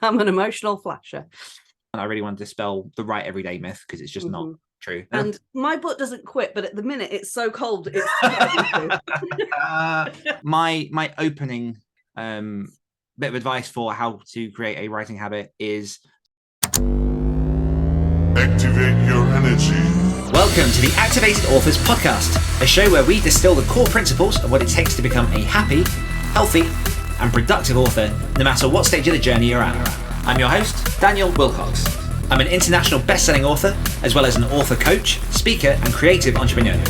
I'm an emotional flasher. And I really want to dispel the right everyday myth because it's just not true. And my butt doesn't quit, but at the minute it's so cold. It's my opening bit of advice for how to create a writing habit is activate your energy. Welcome to the Activated Authors Podcast, a show where we distill the core principles of what it takes to become a happy, healthy, and productive author, no matter what stage of the journey you're at. I'm your host, Daniel Willcocks. I'm an international best-selling author, as well as an author coach, speaker, and creative entrepreneur.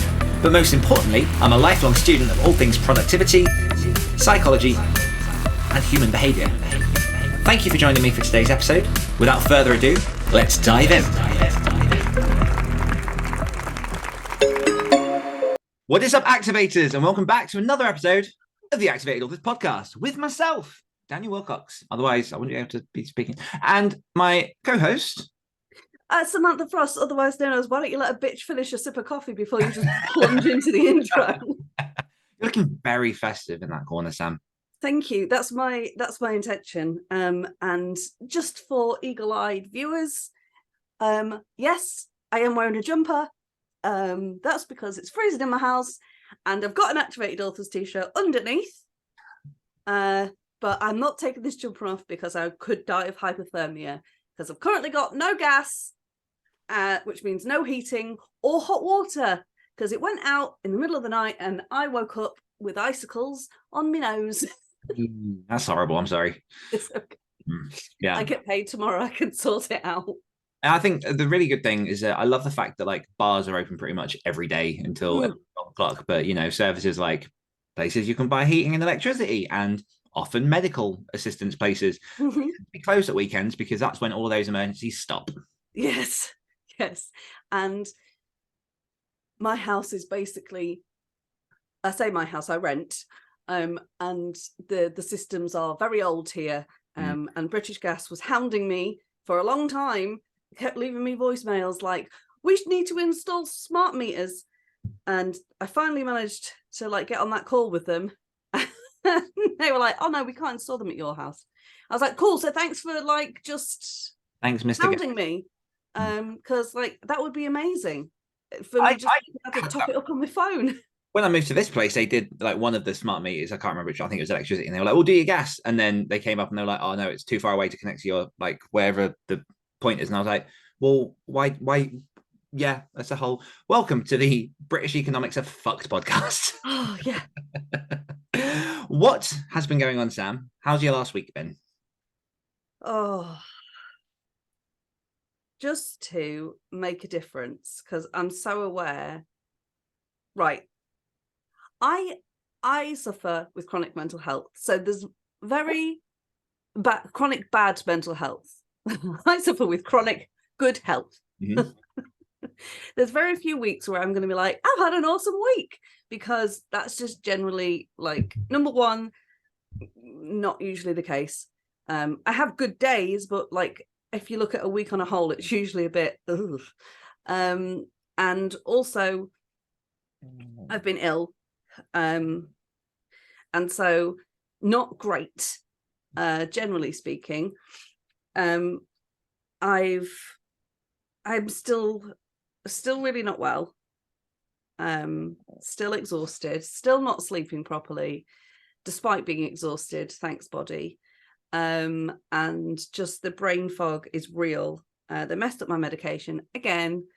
But most importantly, I'm a lifelong student of all things productivity, psychology, and human behavior. Thank you for joining me for today's episode. Without further ado, let's dive in. What is up, Activators, and welcome back to another episode of the Activated Authors Podcast with myself, Daniel Willcocks. Otherwise, I wouldn't be able to be speaking. And my co-host, Samantha Frost, otherwise known as, why don't you let a bitch finish a sip of coffee before you just plunge into the intro? You're looking very festive in that corner, Sam. Thank you. That's my intention. And just for eagle-eyed viewers, yes, I am wearing a jumper. That's because it's freezing in my house, and I've got an Activated Authors t-shirt underneath. But I'm not taking this jumper off because I could die of hypothermia, because I've currently got no gas, which means no heating or hot water, because it went out in the middle of the night and I woke up with icicles on my nose. That's horrible. I'm sorry. It's okay. Yeah. I get paid tomorrow. I can sort it out. And I think the really good thing is that I love the fact that like bars are open pretty much every day until 12 o'clock. But, you know, services like places you can buy heating and electricity, and often medical assistance places be closed at weekends because that's when all those emergencies stop. Yes. And my house is basically, I say my house, I rent. And the systems are very old here. And British Gas was hounding me for a long time, kept leaving me voicemails like, we need to install smart meters. And I finally managed to like get on that call with them. They were like, oh no, we can't install them at your house. I was like, cool, so thanks for like just thanks, Mr. hounding me. Because like that would be amazing for me just to top it up on my phone. When I moved to this place, they did like one of the smart meters. I can't remember which. I think it was electricity, and they were like, "Well, do your gas." And then they came up and they were like, "Oh no, it's too far away to connect to your like wherever the point is." And I was like, "Well, why?" Yeah, that's a whole. Welcome to the British Economics Are Fucked podcast. Oh yeah. What has been going on, Sam? How's your last week been? Oh, just to make a difference, because I'm so aware. Right. I suffer with chronic mental health. So there's very chronic bad mental health. I suffer with chronic good health. Mm-hmm. There's very few weeks where I'm going to be like, I've had an awesome week, because that's just generally like, number one, not usually the case. I have good days, but like if you look at a week on a whole, it's usually a bit ugh. And also I've been ill. And so not great, generally speaking. I'm still really not well, still exhausted, still not sleeping properly despite being exhausted, thanks body, and just the brain fog is real. They messed up my medication again.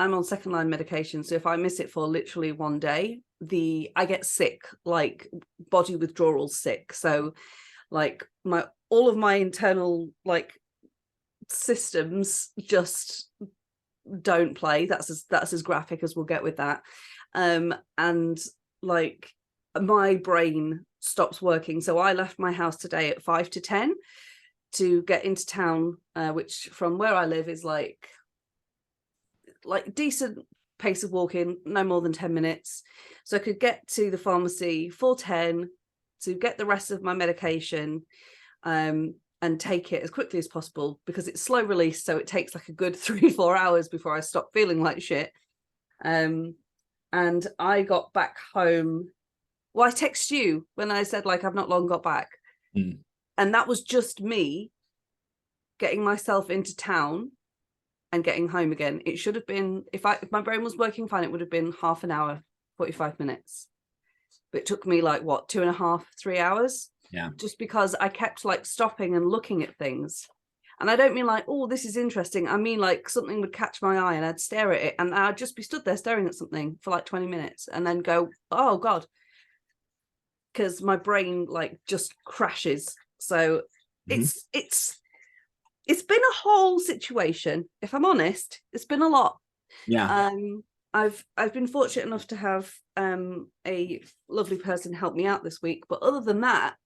I'm on second line medication, so if I miss it for literally one day, I get sick, like body withdrawal sick. So like all of my internal like systems just don't play. That's as graphic as we'll get with that. And like my brain stops working. So I left my house today at 5 to 10 to get into town, which from where I live is like decent pace of walking, no more than 10 minutes. So I could get to the pharmacy for 10 to get the rest of my medication, and take it as quickly as possible, because it's slow release, so it takes like a good 3-4 hours before I stop feeling like shit. And I got back home. Well, I texted you when I said like I've not long got back. And that was just me getting myself into town and getting home again. It should have been, if my brain was working fine, it would have been half an hour, 45 minutes. But it took me like, what, 2.5, 3 hours? Yeah. Just because I kept like stopping and looking at things. And I don't mean like, oh, this is interesting. I mean like something would catch my eye and I'd stare at it and I'd just be stood there staring at something for like 20 minutes and then go, oh God. Because my brain like just crashes. So it's been a whole situation. If I'm honest, it's been a lot. Yeah. I've been fortunate enough to have a lovely person help me out this week, but other than that,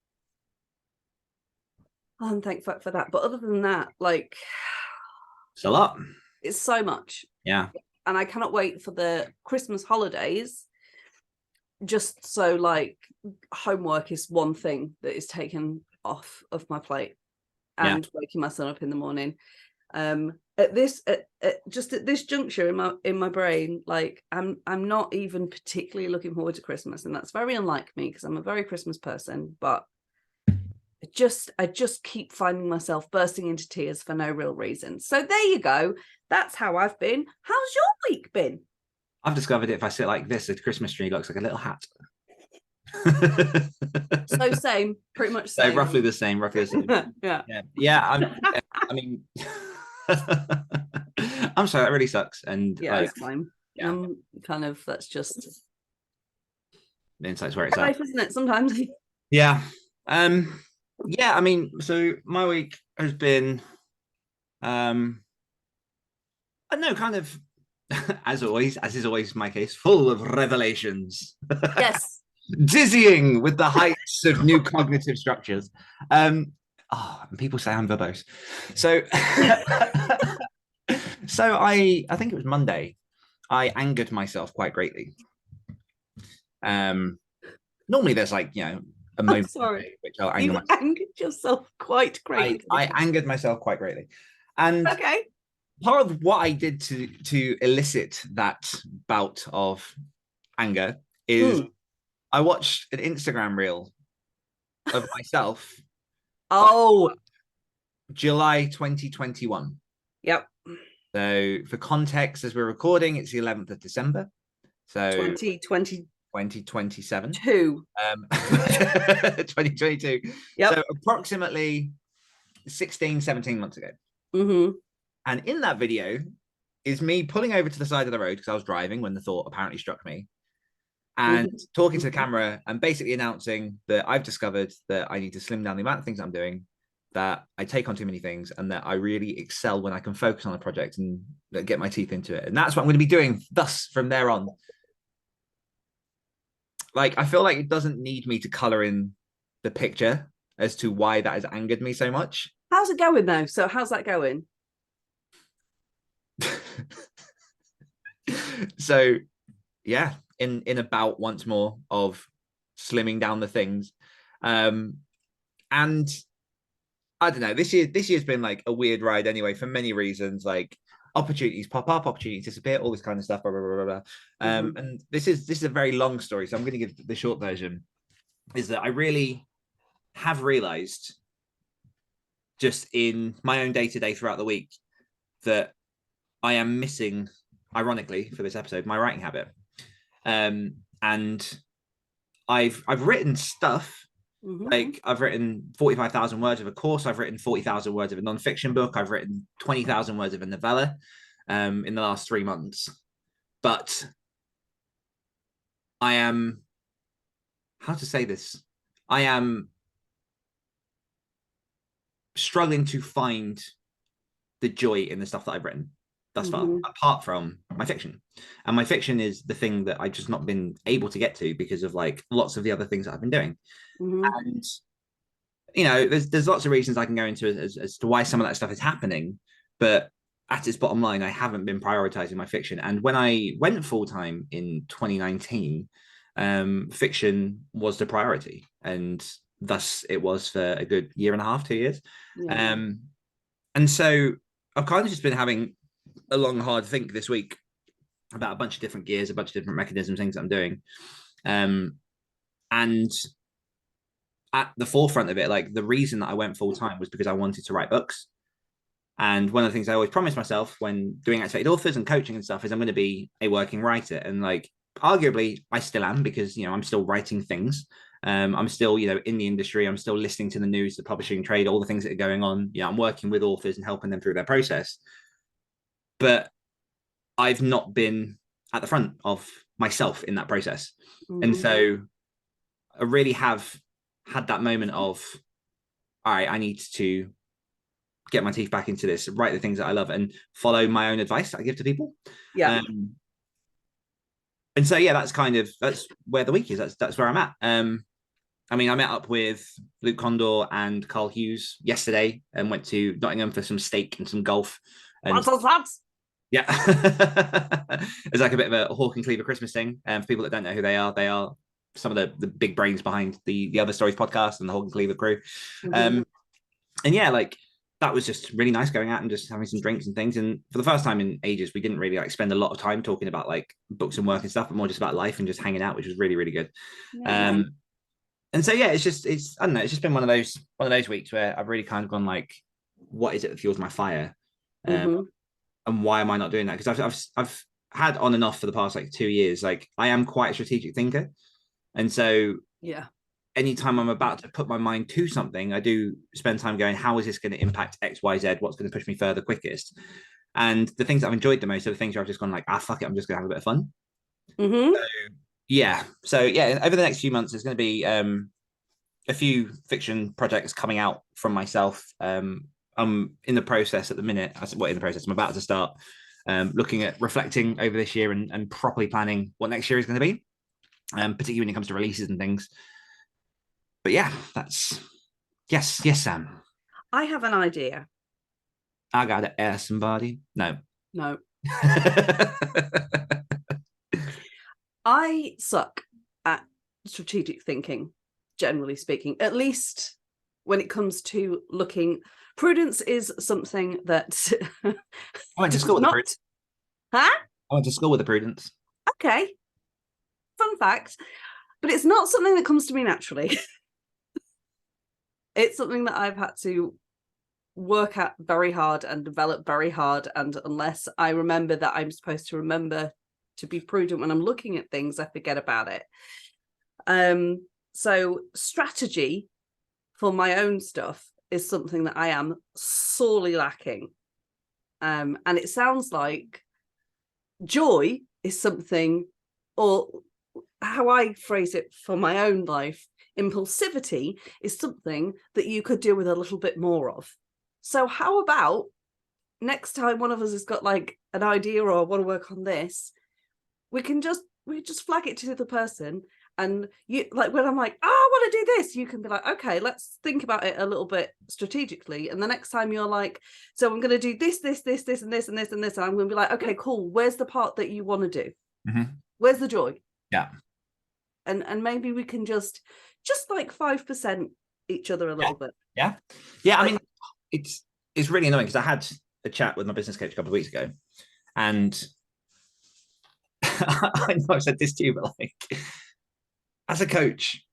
I'm thankful for that. But other than that, like, It's a lot. it's so much. Yeah. And I cannot wait for the Christmas holidays. Just so like homework is one thing that is taken off of my plate, and waking my son up in the morning. At this juncture in my brain, like I'm not even particularly looking forward to Christmas, and that's very unlike me because I'm a very Christmas person. But I just keep finding myself bursting into tears for no real reason. So there you go. That's how I've been. How's your week been? I've discovered if I sit like this, the Christmas tree looks like a little hat. So same, pretty much same. So roughly the same. Yeah. I mean, I'm sorry, that really sucks. And yeah, like, it's fine. Yeah. Kind of, that's just the insight's where it's life, at, isn't it? Sometimes. Yeah. Yeah, I mean, so my week has been I don't know, kind of as is always my case, full of revelations. Yes. Dizzying with the heights of new cognitive structures. And people say I'm verbose. So so I think it was Monday, I angered myself quite greatly. Normally there's like, a moment. I'm sorry. Which I'll anger myself. Angered yourself quite greatly. I angered myself quite greatly. And okay. Part of what I did to elicit that bout of anger is I watched an Instagram reel of myself. Oh, July 2021. Yep. So for context, as we're recording, it's the 11th of December. So 2027. 2022. Yep. So approximately 16, 17 months ago. And in that video is me pulling over to the side of the road because I was driving when the thought apparently struck me, and talking to the camera and basically announcing that I've discovered that I need to slim down the amount of things I'm doing, that I take on too many things, and that I really excel when I can focus on a project and get my teeth into it. And that's what I'm going to be doing thus from there on. Like, I feel like it doesn't need me to color in the picture as to why that has angered me so much. How's it going though? So how's that going? So yeah, in a bout once more of slimming down the things, and I don't know, this year's been like a weird ride anyway, for many reasons. Like, opportunities pop up, opportunities disappear, all this kind of stuff, blah, blah, blah, blah. And this is a very long story, so I'm going to give the short version. Is that I really have realized, just in my own day-to-day throughout the week, that I am missing, ironically for this episode, my writing habit. And I've written stuff, like I've written 45,000 words of a course, I've written 40,000 words of a non-fiction book, I've written 20,000 words of a novella in the last 3 months. But I am, how to say this? I am struggling to find the joy in the stuff that I've written thus far, apart from my fiction. And my fiction is the thing that I've just not been able to get to because of like lots of the other things that I've been doing. And there's lots of reasons I can go into as to why some of that stuff is happening, but at its bottom line, I haven't been prioritizing my fiction. And when I went full-time in 2019, fiction was the priority, and thus it was for a good 1.5 2 years. And so I've kind of just been having a long, hard think this week about a bunch of different gears, a bunch of different mechanisms, things that I'm doing. And at the forefront of it. Like the reason that I went full time was because I wanted to write books. And one of the things I always promised myself when doing activated authors and coaching and stuff is I'm going to be a working writer. And like, arguably, I still am, because, you know, I'm still writing things. I'm still, you know, in the industry. I'm still listening to the news, the publishing trade, all the things that are going on. You know, I'm working with authors and helping them through their process. But I've not been at the front of myself in that process. Mm-hmm. And so I really have had that moment of, all right, I need to get my teeth back into this, write the things that I love, and follow my own advice that I give to people. Yeah. And so, yeah, that's where the week is. That's where I'm at. I mean, I met up with Luke Condor and Karl Hughes yesterday and went to Nottingham for some steak and some golf. And yeah, it's like a bit of a Hawk and Cleaver Christmas thing. And for people that don't know who they are some of the big brains behind the Other Stories podcast and the Hawk and Cleaver crew. Mm-hmm. And yeah, like that was just really nice going out and just having some drinks and things. And for the first time in ages, we didn't really like spend a lot of time talking about like books and work and stuff, but more just about life and just hanging out, which was really, really good. Yeah. And so, yeah, it's I don't know, it's just been one of those weeks where I've really kind of gone like, what is it that fuels my fire? And why am I not doing that? Because I've had on and off for the past like 2 years, like I am quite a strategic thinker. And so, yeah, anytime I'm about to put my mind to something, I do spend time going, how is this going to impact X, Y, Z? What's going to push me further quickest? And the things that I've enjoyed the most are the things where I've just gone like, fuck it, I'm just going to have a bit of fun. Mm-hmm. So yeah, over the next few months, there's going to be a few fiction projects coming out from myself. I'm in the process at the minute. I'm about to start looking at reflecting over this year and properly planning what next year is going to be, particularly when it comes to releases and things. But yeah, that's yes, Sam. I have an idea. I gotta ask somebody. No. I suck at strategic thinking, generally speaking, at least when it comes to looking. Prudence is something that I went to school with prudence. Huh? I went to school with the prudence. Okay. Fun fact. But it's not something that comes to me naturally. It's something that I've had to work at very hard and develop very hard. And unless I remember that I'm supposed to remember to be prudent when I'm looking at things, I forget about it. So strategy for my own stuff is something that I am sorely lacking. And it sounds like joy is something, or how I phrase it for my own life, impulsivity is something that you could do with a little bit more of. So how about next time one of us has got like an idea or want to work on this, we just flag it to the other person, and you, like, when I'm like, I want to do this, you can be like, okay, let's think about it a little bit strategically. And the next time you're like, so I'm going to do this, and this, and this, and this, and this, and I'm going to be like, okay, cool. Where's the part that you want to do? Mm-hmm. Where's the joy? Yeah. And maybe we can just like 5% each other a little bit. Yeah. I mean, it's really annoying because I had a chat with my business coach a couple of weeks ago, and I know I've said this to you, but like, as a coach,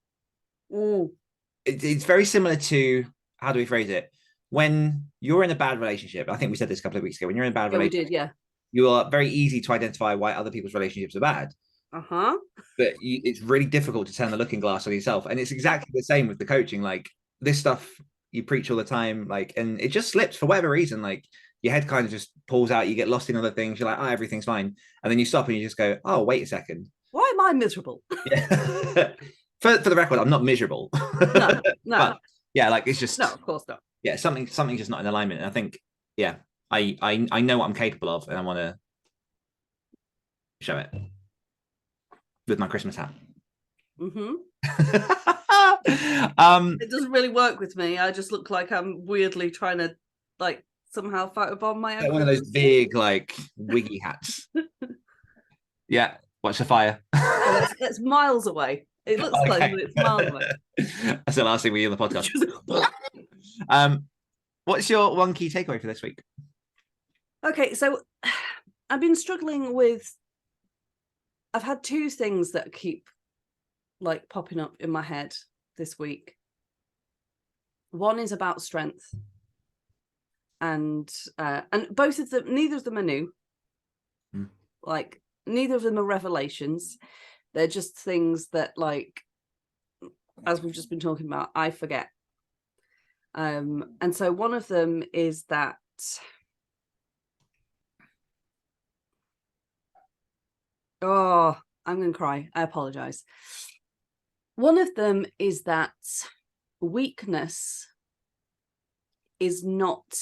it's very similar to, how do we phrase it? When you're in a bad relationship, I think we said this a couple of weeks ago, when you're in a bad relationship, we did, yeah. You are very easy to identify why other people's relationships are bad. But it's really difficult to turn the looking glass on yourself. And it's exactly the same with the coaching. Like, this stuff you preach all the time, like, and it just slips for whatever reason. Like, your head kind of just pulls out, you get lost in other things, you're like, everything's fine. And then you stop and you just go, wait a second. Why am I miserable? Yeah. For the record, I'm not miserable. No. But yeah, like, it's just, no, of course not. Yeah, something's just not in alignment. And I think, yeah, I know what I'm capable of, and I want to show it with my Christmas hat. Mm-hmm. It It doesn't really work with me. I just look like I'm weirdly trying to like somehow fight a bomb my own. One of those big like wiggy hats. Yeah, watch the fire. It's miles away. It looks close, but it's miles away. That's the last thing we hear on the podcast. What's your one key takeaway for this week? Okay, so I've been struggling with, I've had two things that keep like popping up in my head this week. One is about strength, and both of them, neither of them are new. Like, neither of them are revelations. They're just things that, like, as we've just been talking about, I forget. And so one of them is that I'm gonna cry. I apologize. One of them is that weakness is not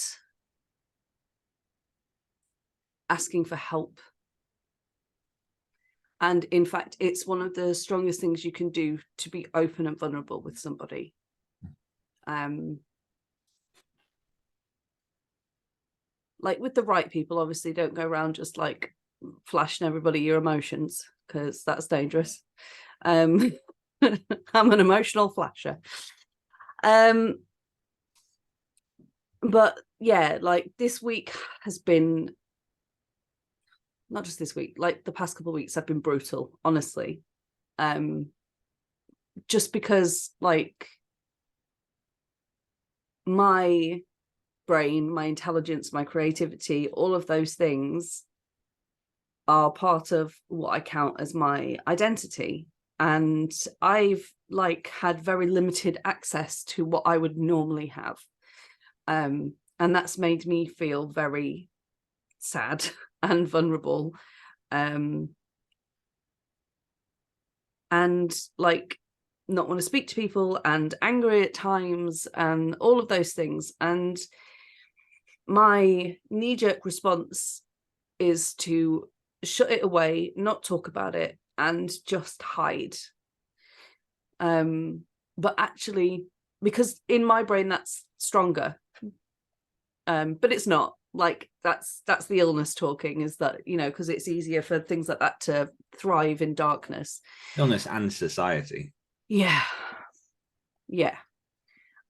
asking for help. And in fact, it's one of the strongest things you can do to be open and vulnerable with somebody. Like, with the right people, obviously, don't go around just like flashing everybody your emotions, because that's dangerous. I'm an emotional flasher. But yeah, like, this week has been, not just this week, like the past couple of weeks have been brutal, honestly. Just because, like, my brain, my intelligence, my creativity, all of those things are part of what I count as my identity. And I've, like, had very limited access to what I would normally have. And that's made me feel very sad and vulnerable. And, like, not want to speak to people, and angry at times, and all of those things. And my knee-jerk response is to shut it away, not talk about it, and just hide. But actually, because in my brain that's stronger, but it's not. Like, that's the illness talking, is that, you know, because it's easier for things like that to thrive in darkness. Illness and society. Yeah.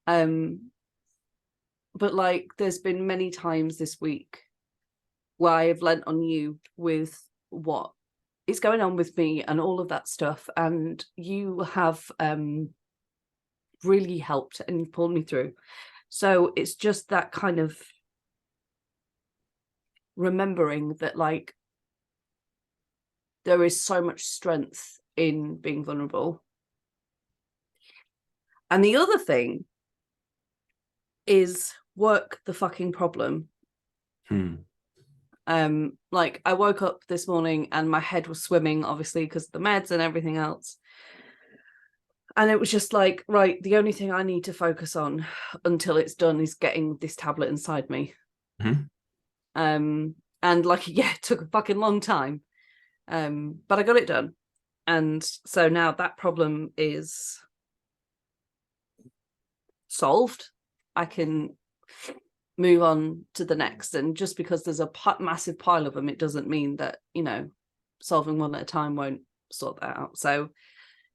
But, like, there's been many times this week where I have lent on you with what is going on with me and all of that stuff, and you have really helped and pulled me through. So it's just that kind of remembering that, like, there is so much strength in being vulnerable. And the other thing is work the fucking problem. Like, I woke up this morning and my head was swimming, obviously, because of the meds and everything else. And it was just like, right, the only thing I need to focus on until it's done is getting this tablet inside me. And, like, yeah, it took a fucking long time. But I got it done. And so now that problem is solved. I can move on to the next. And just because there's a massive pile of them, it doesn't mean that, you know, solving one at a time won't sort that out. So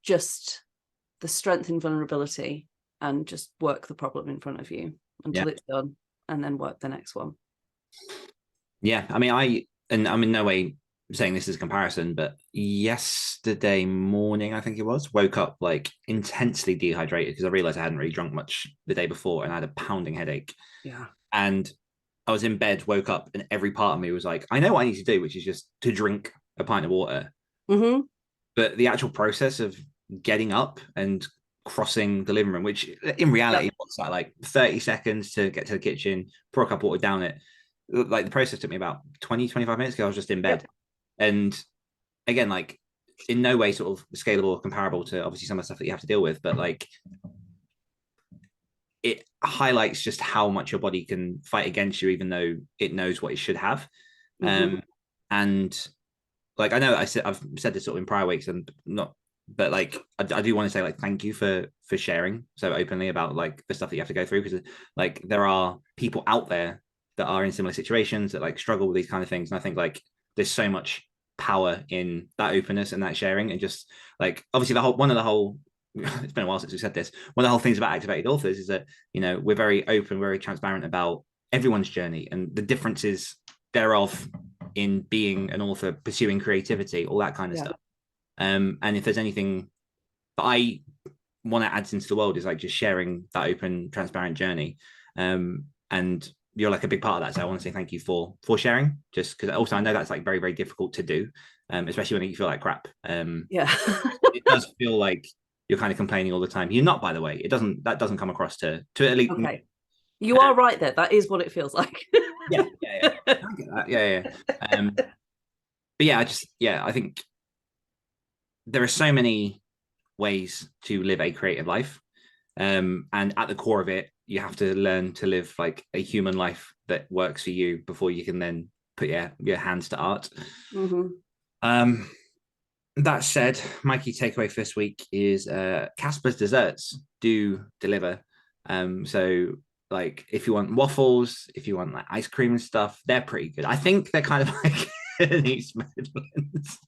just the strength and vulnerability, and just work the problem in front of you until it's done, and then work the next one. Yeah, I mean, I'm in no way saying this as a comparison, but yesterday morning, I think it was, woke up like intensely dehydrated because I realized I hadn't really drunk much the day before, and I had a pounding headache. Yeah. And I was in bed, woke up, and every part of me was like, I know what I need to do, which is just to drink a pint of water. But the actual process of getting up and crossing the living room, which in reality was like 30 seconds to get to the kitchen, pour a cup of water down it. Like, the process took me about 20-25 minutes because I was just in bed. And again, like, in no way sort of scalable or comparable to obviously some of the stuff that you have to deal with, but like, it highlights just how much your body can fight against you, even though it knows what it should have. And like, I know I've said this sort of in prior weeks, and not, but like, I do want to say, like, thank you for sharing so openly about, like, the stuff that you have to go through, because like, there are people out there that are in similar situations that, like, struggle with these kind of things. And I think, like, there's so much power in that openness and that sharing. And just, like, obviously it's been a while since we said this. One of the whole things about activated authors is that, you know, we're very open, very transparent about everyone's journey and the differences thereof in being an author, pursuing creativity, all that kind of stuff. And if there's anything that I want to add into the world is like just sharing that open, transparent journey. And you're like a big part of that. So I want to say thank you for sharing, just because also I know that's like very, very difficult to do, especially when you feel like crap. Yeah. It does feel like you're kind of complaining all the time. You're not, by the way. That doesn't come across to at least. Okay. You are right there. That is what it feels like. Yeah. I get that. Yeah. But yeah, I think there are so many ways to live a creative life. And at the core of it, you have to learn to live like a human life that works for you before you can then put your hands to art. Mm-hmm. That said, my key takeaway for this week is Casper's desserts do deliver. So like if you want waffles, if you want like ice cream and stuff, they're pretty good. I think they're kind of like an East Midlands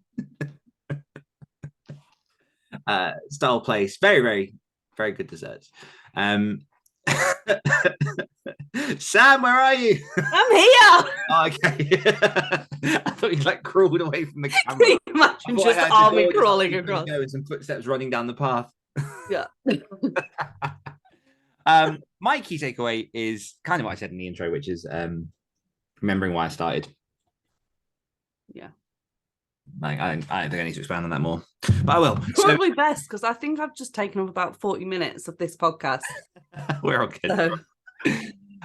style place. Very, very, very good desserts. Sam, where are you? I'm here. Oh, okay. I thought you like crawled away from the camera. Can you imagine just army crawling across? With some footsteps running down the path. Yeah. My key takeaway is kind of what I said in the intro, which is remembering why I started. Yeah. Like I don't think I need to expand on that more, but I will. Probably best, because I think I've just taken up about 40 minutes of this podcast. We're all good. So.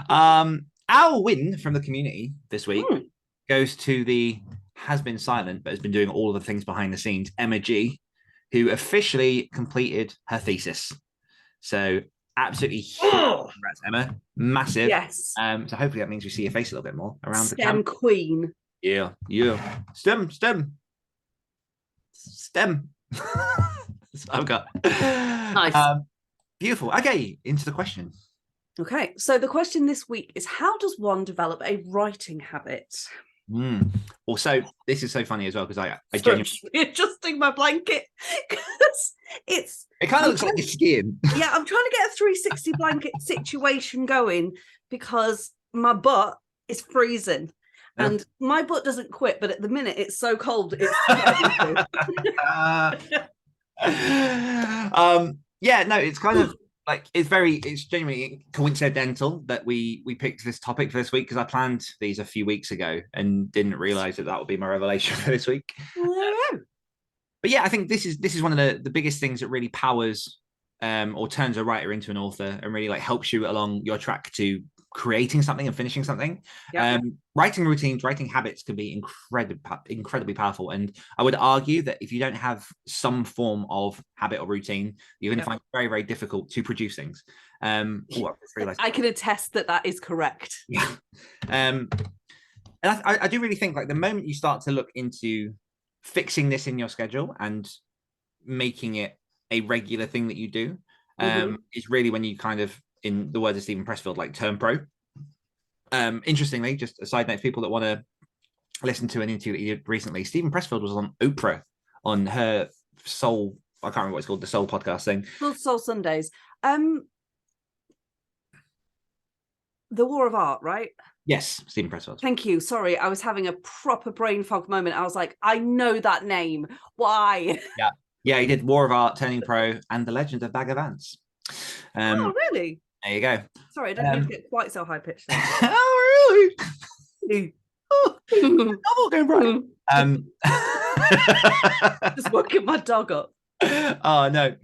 Our win from the community this week goes to the has been silent but has been doing all the things behind the scenes, Emma G, who officially completed her thesis. So absolutely huge. Congrats, Emma. Massive. Yes. So hopefully that means we see your face a little bit more around STEM the camp. queen. Yeah. STEM. That's what I've got. Nice. Beautiful. Okay, into the question. Okay, so the question this week is, how does one develop a writing habit? Also, this is so funny as well, because I genuinely adjusting my blanket because it kind of looks like you're skiing. Yeah, I'm trying to get a 360 blanket situation going because my butt is freezing. And my butt doesn't quit, but at the minute it's so cold. It's it's kind of like it's genuinely coincidental that we picked this topic for this week, because I planned these a few weeks ago and didn't realize that would be my revelation for this week. But yeah, I think this is one of the biggest things that really powers or turns a writer into an author and really like helps you along your track to creating something and finishing something. Writing routines, writing habits can be incredibly powerful, and I would argue that if you don't have some form of habit or routine, you're going to find it very, very difficult to produce things. I can attest that is correct. And I do really think like the moment you start to look into fixing this in your schedule and making it a regular thing that you do is really when you kind of, in the words of Stephen Pressfield, like turn pro. Interestingly, just a side note, people that want to listen to an interview that he did recently, Stephen Pressfield was on Oprah on her Soul, I can't remember what it's called, the Soul podcast thing. Soul Sundays. The War of Art, right? Yes, Stephen Pressfield. Thank you. Sorry, I was having a proper brain fog moment. I was like, I know that name. Why? Yeah, he did War of Art, Turning Pro, and The Legend of Bag of Ants. Oh, really? There you go. Sorry, I don't need to get quite so high pitched. Oh, really? Novel game, bro. Just woken my dog up. Oh no.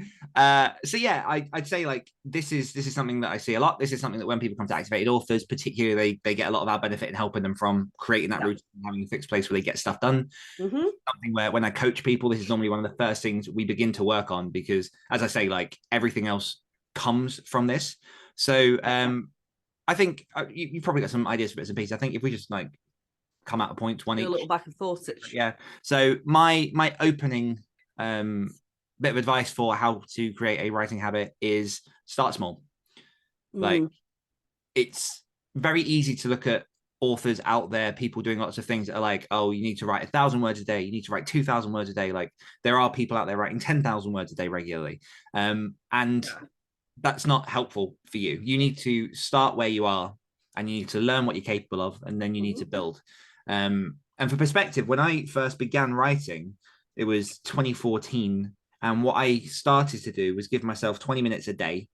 So yeah, I'd say like this is something that I see a lot. This is something that when people come to activated authors, particularly, they get a lot of our benefit in helping them from creating that routine, having a fixed place where they get stuff done. Something where when I coach people, this is normally one of the first things we begin to work on, because as I say, like everything else comes from this. So I think you probably got some ideas for bits and pieces. I think if we just like come out of points one each, a little back and forth. Yeah. So my opening bit of advice for how to create a writing habit is start small. Like it's very easy to look at authors out there, people doing lots of things that are like, oh, you need to write 1,000 words a day, you need to write 2,000 words a day. Like there are people out there writing 10,000 words a day regularly, and that's not helpful for you. You need to start where you are, and you need to learn what you're capable of, and then you need to build. And for perspective, when I first began writing, it was 2014, And what I started to do was give myself 20 minutes a day.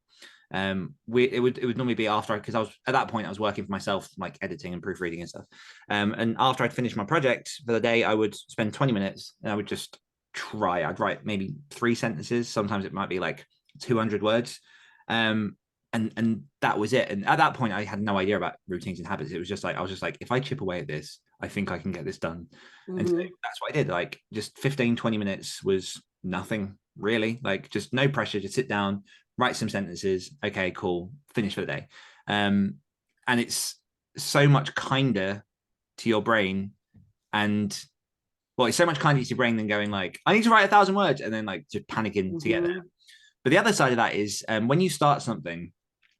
It would normally be after, because I was at that point I was working for myself, like editing and proofreading and stuff. And after I'd finished my project for the day, I would spend 20 minutes and I would just try. I'd write maybe 3 sentences. Sometimes it might be like 200 words. And that was it. And at that point, I had no idea about routines and habits. It was just like, I was just like, if I chip away at this, I think I can get this done. And so that's what I did. Like just 15, 20 minutes was nothing really, like just no pressure, just sit down, write some sentences. Okay, cool. Finish for the day. And it's so much kinder to your brain. And well, it's so much kinder to your brain than going like, I need to write 1,000 words and then like just panicking to get there. But the other side of that is when you start something,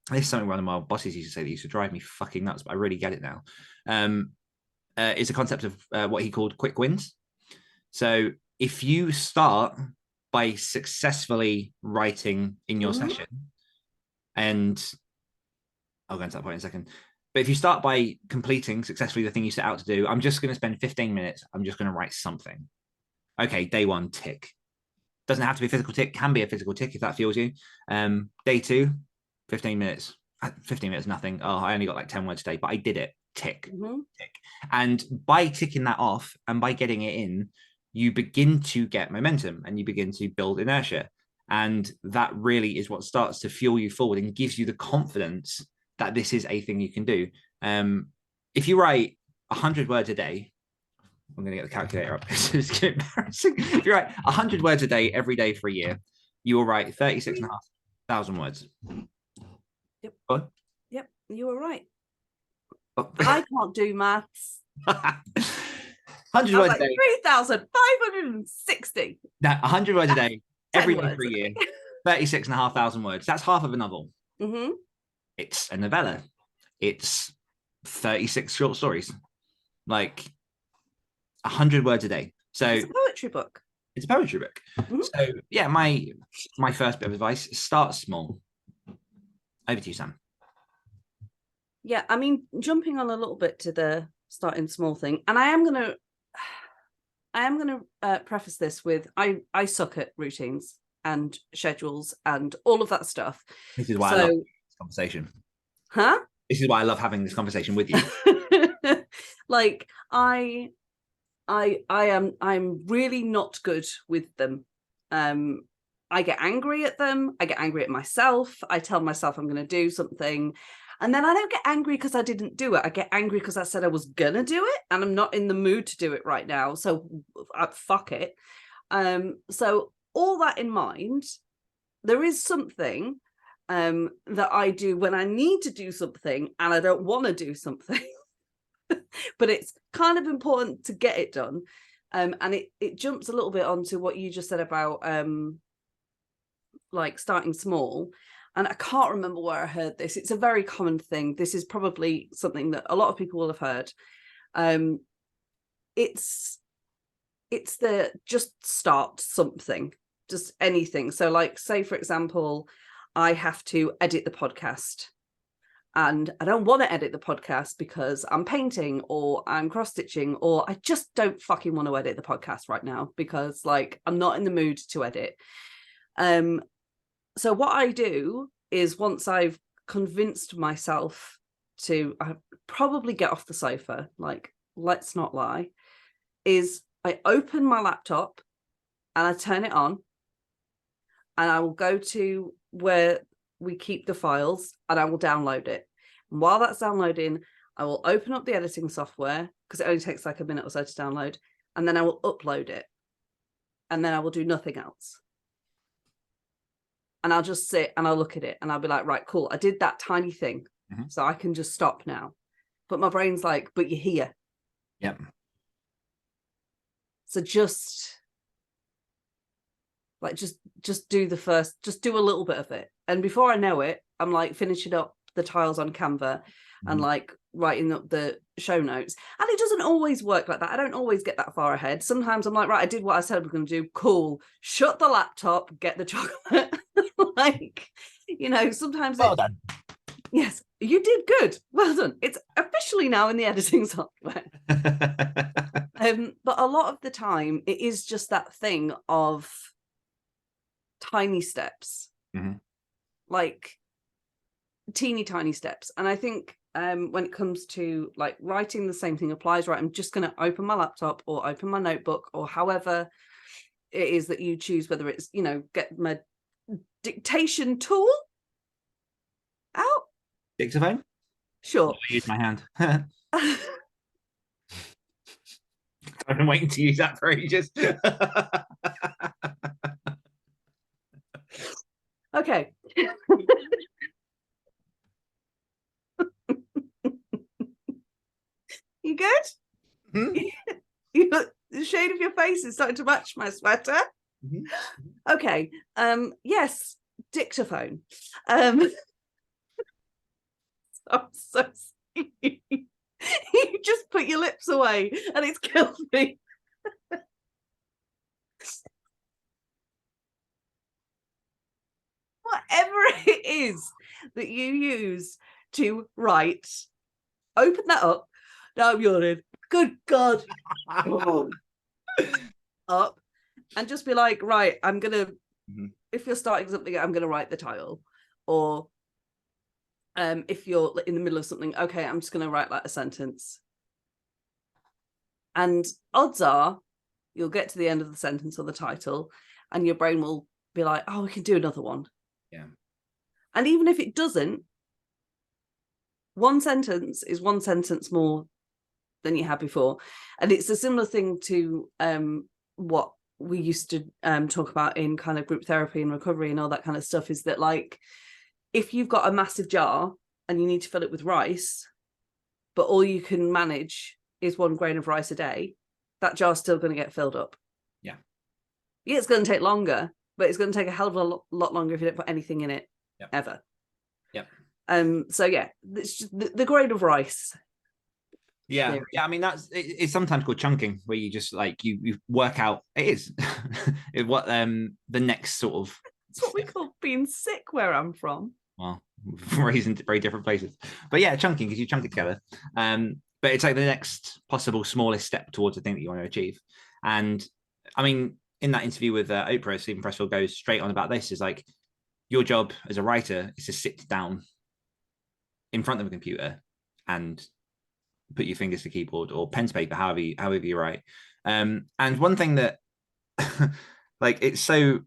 this is something one of my bosses used to say that used to drive me fucking nuts, but I really get it now. It's a concept of what he called quick wins. So if you start by successfully writing in your session, and I'll go into that point in a second, but if you start by completing successfully the thing you set out to do, I'm just going to spend 15 minutes, I'm just going to write something. Okay, day 1, tick. Doesn't have to be a physical tick, can be a physical tick if that fuels you. Day 2, 15 minutes. 15 minutes, nothing. Oh, I only got like 10 words today, but I did it. Tick, tick. And by ticking that off and by getting it in, you begin to get momentum and you begin to build inertia. And that really is what starts to fuel you forward and gives you the confidence that this is a thing you can do. If you write 100 words a day, I'm going to get the calculator up because it's getting embarrassing. If you write 100 words a day every day for a year, you will write 36,500 words. Yep. What? Yep, you were right. Oh. I can't do maths. 100 words a day. 3,560. Now, 100 words a day every day words for a year. 36,500 words. That's half of a novel. It's a novella. It's 36 short stories. Like 100 words a day. So it's a poetry book. It's a poetry book. So yeah, my first bit of advice: start small. Over to you, Sam. Yeah, I mean, jumping on a little bit to the starting small thing, and I am gonna preface this with I suck at routines and schedules and all of that stuff. This is why I love this conversation. Huh? This is why I love having this conversation with you. Like I'm really not good with them. I get angry at them. I get angry at myself. I tell myself I'm going to do something. And then I don't get angry because I didn't do it. I get angry because I said I was going to do it and I'm not in the mood to do it right now. So fuck it. So all that in mind, there is something that I do when I need to do something and I don't want to do something. But it's kind of important to get it done. And it jumps a little bit onto what you just said about like starting small. And I can't remember where I heard this. It's a very common thing. This is probably something that a lot of people will have heard. It's the just start something, just anything. So like, say, for example, I have to edit the podcast. And I don't want to edit the podcast because I'm painting or I'm cross-stitching or I just don't fucking want to edit the podcast right now because like I'm not in the mood to edit. So what I do is once I've convinced myself to probably get off the sofa, like let's not lie, is I open my laptop and I turn it on and I will go to where we keep the files and I will download it. And while that's downloading, I will open up the editing software because it only takes like a minute or so to download. And then I will upload it. And then I will do nothing else. And I'll just sit and I'll look at it and I'll be like, right, cool. I did that tiny thing. So I can just stop now. But my brain's like, but you're here. Yep. So just do just do a little bit of it. And before I know it, I'm like finishing up the tiles on Canva and like writing up the show notes. And it doesn't always work like that. I don't always get that far ahead. Sometimes I'm like, right, I did what I said I was going to do. Cool. Shut the laptop, get the chocolate. Like, you know, sometimes well done. Yes, you did good. Well done. It's officially now in the editing software. But a lot of the time it is just that thing of tiny steps, like teeny tiny steps. And I think when it comes to like writing, the same thing applies, right? I'm just going to open my laptop or open my notebook or however it is that you choose, whether it's, you know, get my dictation tool out. Dictaphone? Sure. I use my hand. I've been waiting to use that for ages. Okay. You good? You look, the shade of your face is starting to match my sweater. Okay. Yes, dictaphone. I'm so you just put your lips away and it's killed me. Whatever it is that you use to write, open that up. Now I'm yawning. Good God. Up and just be like, right, I'm gonna if you're starting something, I'm gonna write the title. Or if you're in the middle of something, okay, I'm just gonna write like a sentence. And odds are you'll get to the end of the sentence or the title and your brain will be like, oh, we can do another one. Yeah. And even if it doesn't, one sentence is one sentence more than you had before. And it's a similar thing to what we used to talk about in kind of group therapy and recovery and all that kind of stuff, is that like, if you've got a massive jar and you need to fill it with rice, but all you can manage is 1 grain of rice a day, that jar's still going to get filled up. Yeah. Yeah, it's going to take longer, but it's going to take a hell of a lot longer if you don't put anything in it, ever. Yep. So yeah, it's just the grain of rice. Yeah. I mean, it's sometimes called chunking, where you just like you work out. It is what the next sort of. It's what we call being sick where I'm from. Well, raised in very different places, but yeah, chunking, because you chunk it together. But it's like the next possible smallest step towards the thing that you want to achieve. And I mean, in that interview with Oprah, Stephen Pressfield goes straight on about this. Is like, your job as a writer is to sit down in front of a computer and put your fingers to keyboard or pen to paper, however you write. And one thing that like, it's so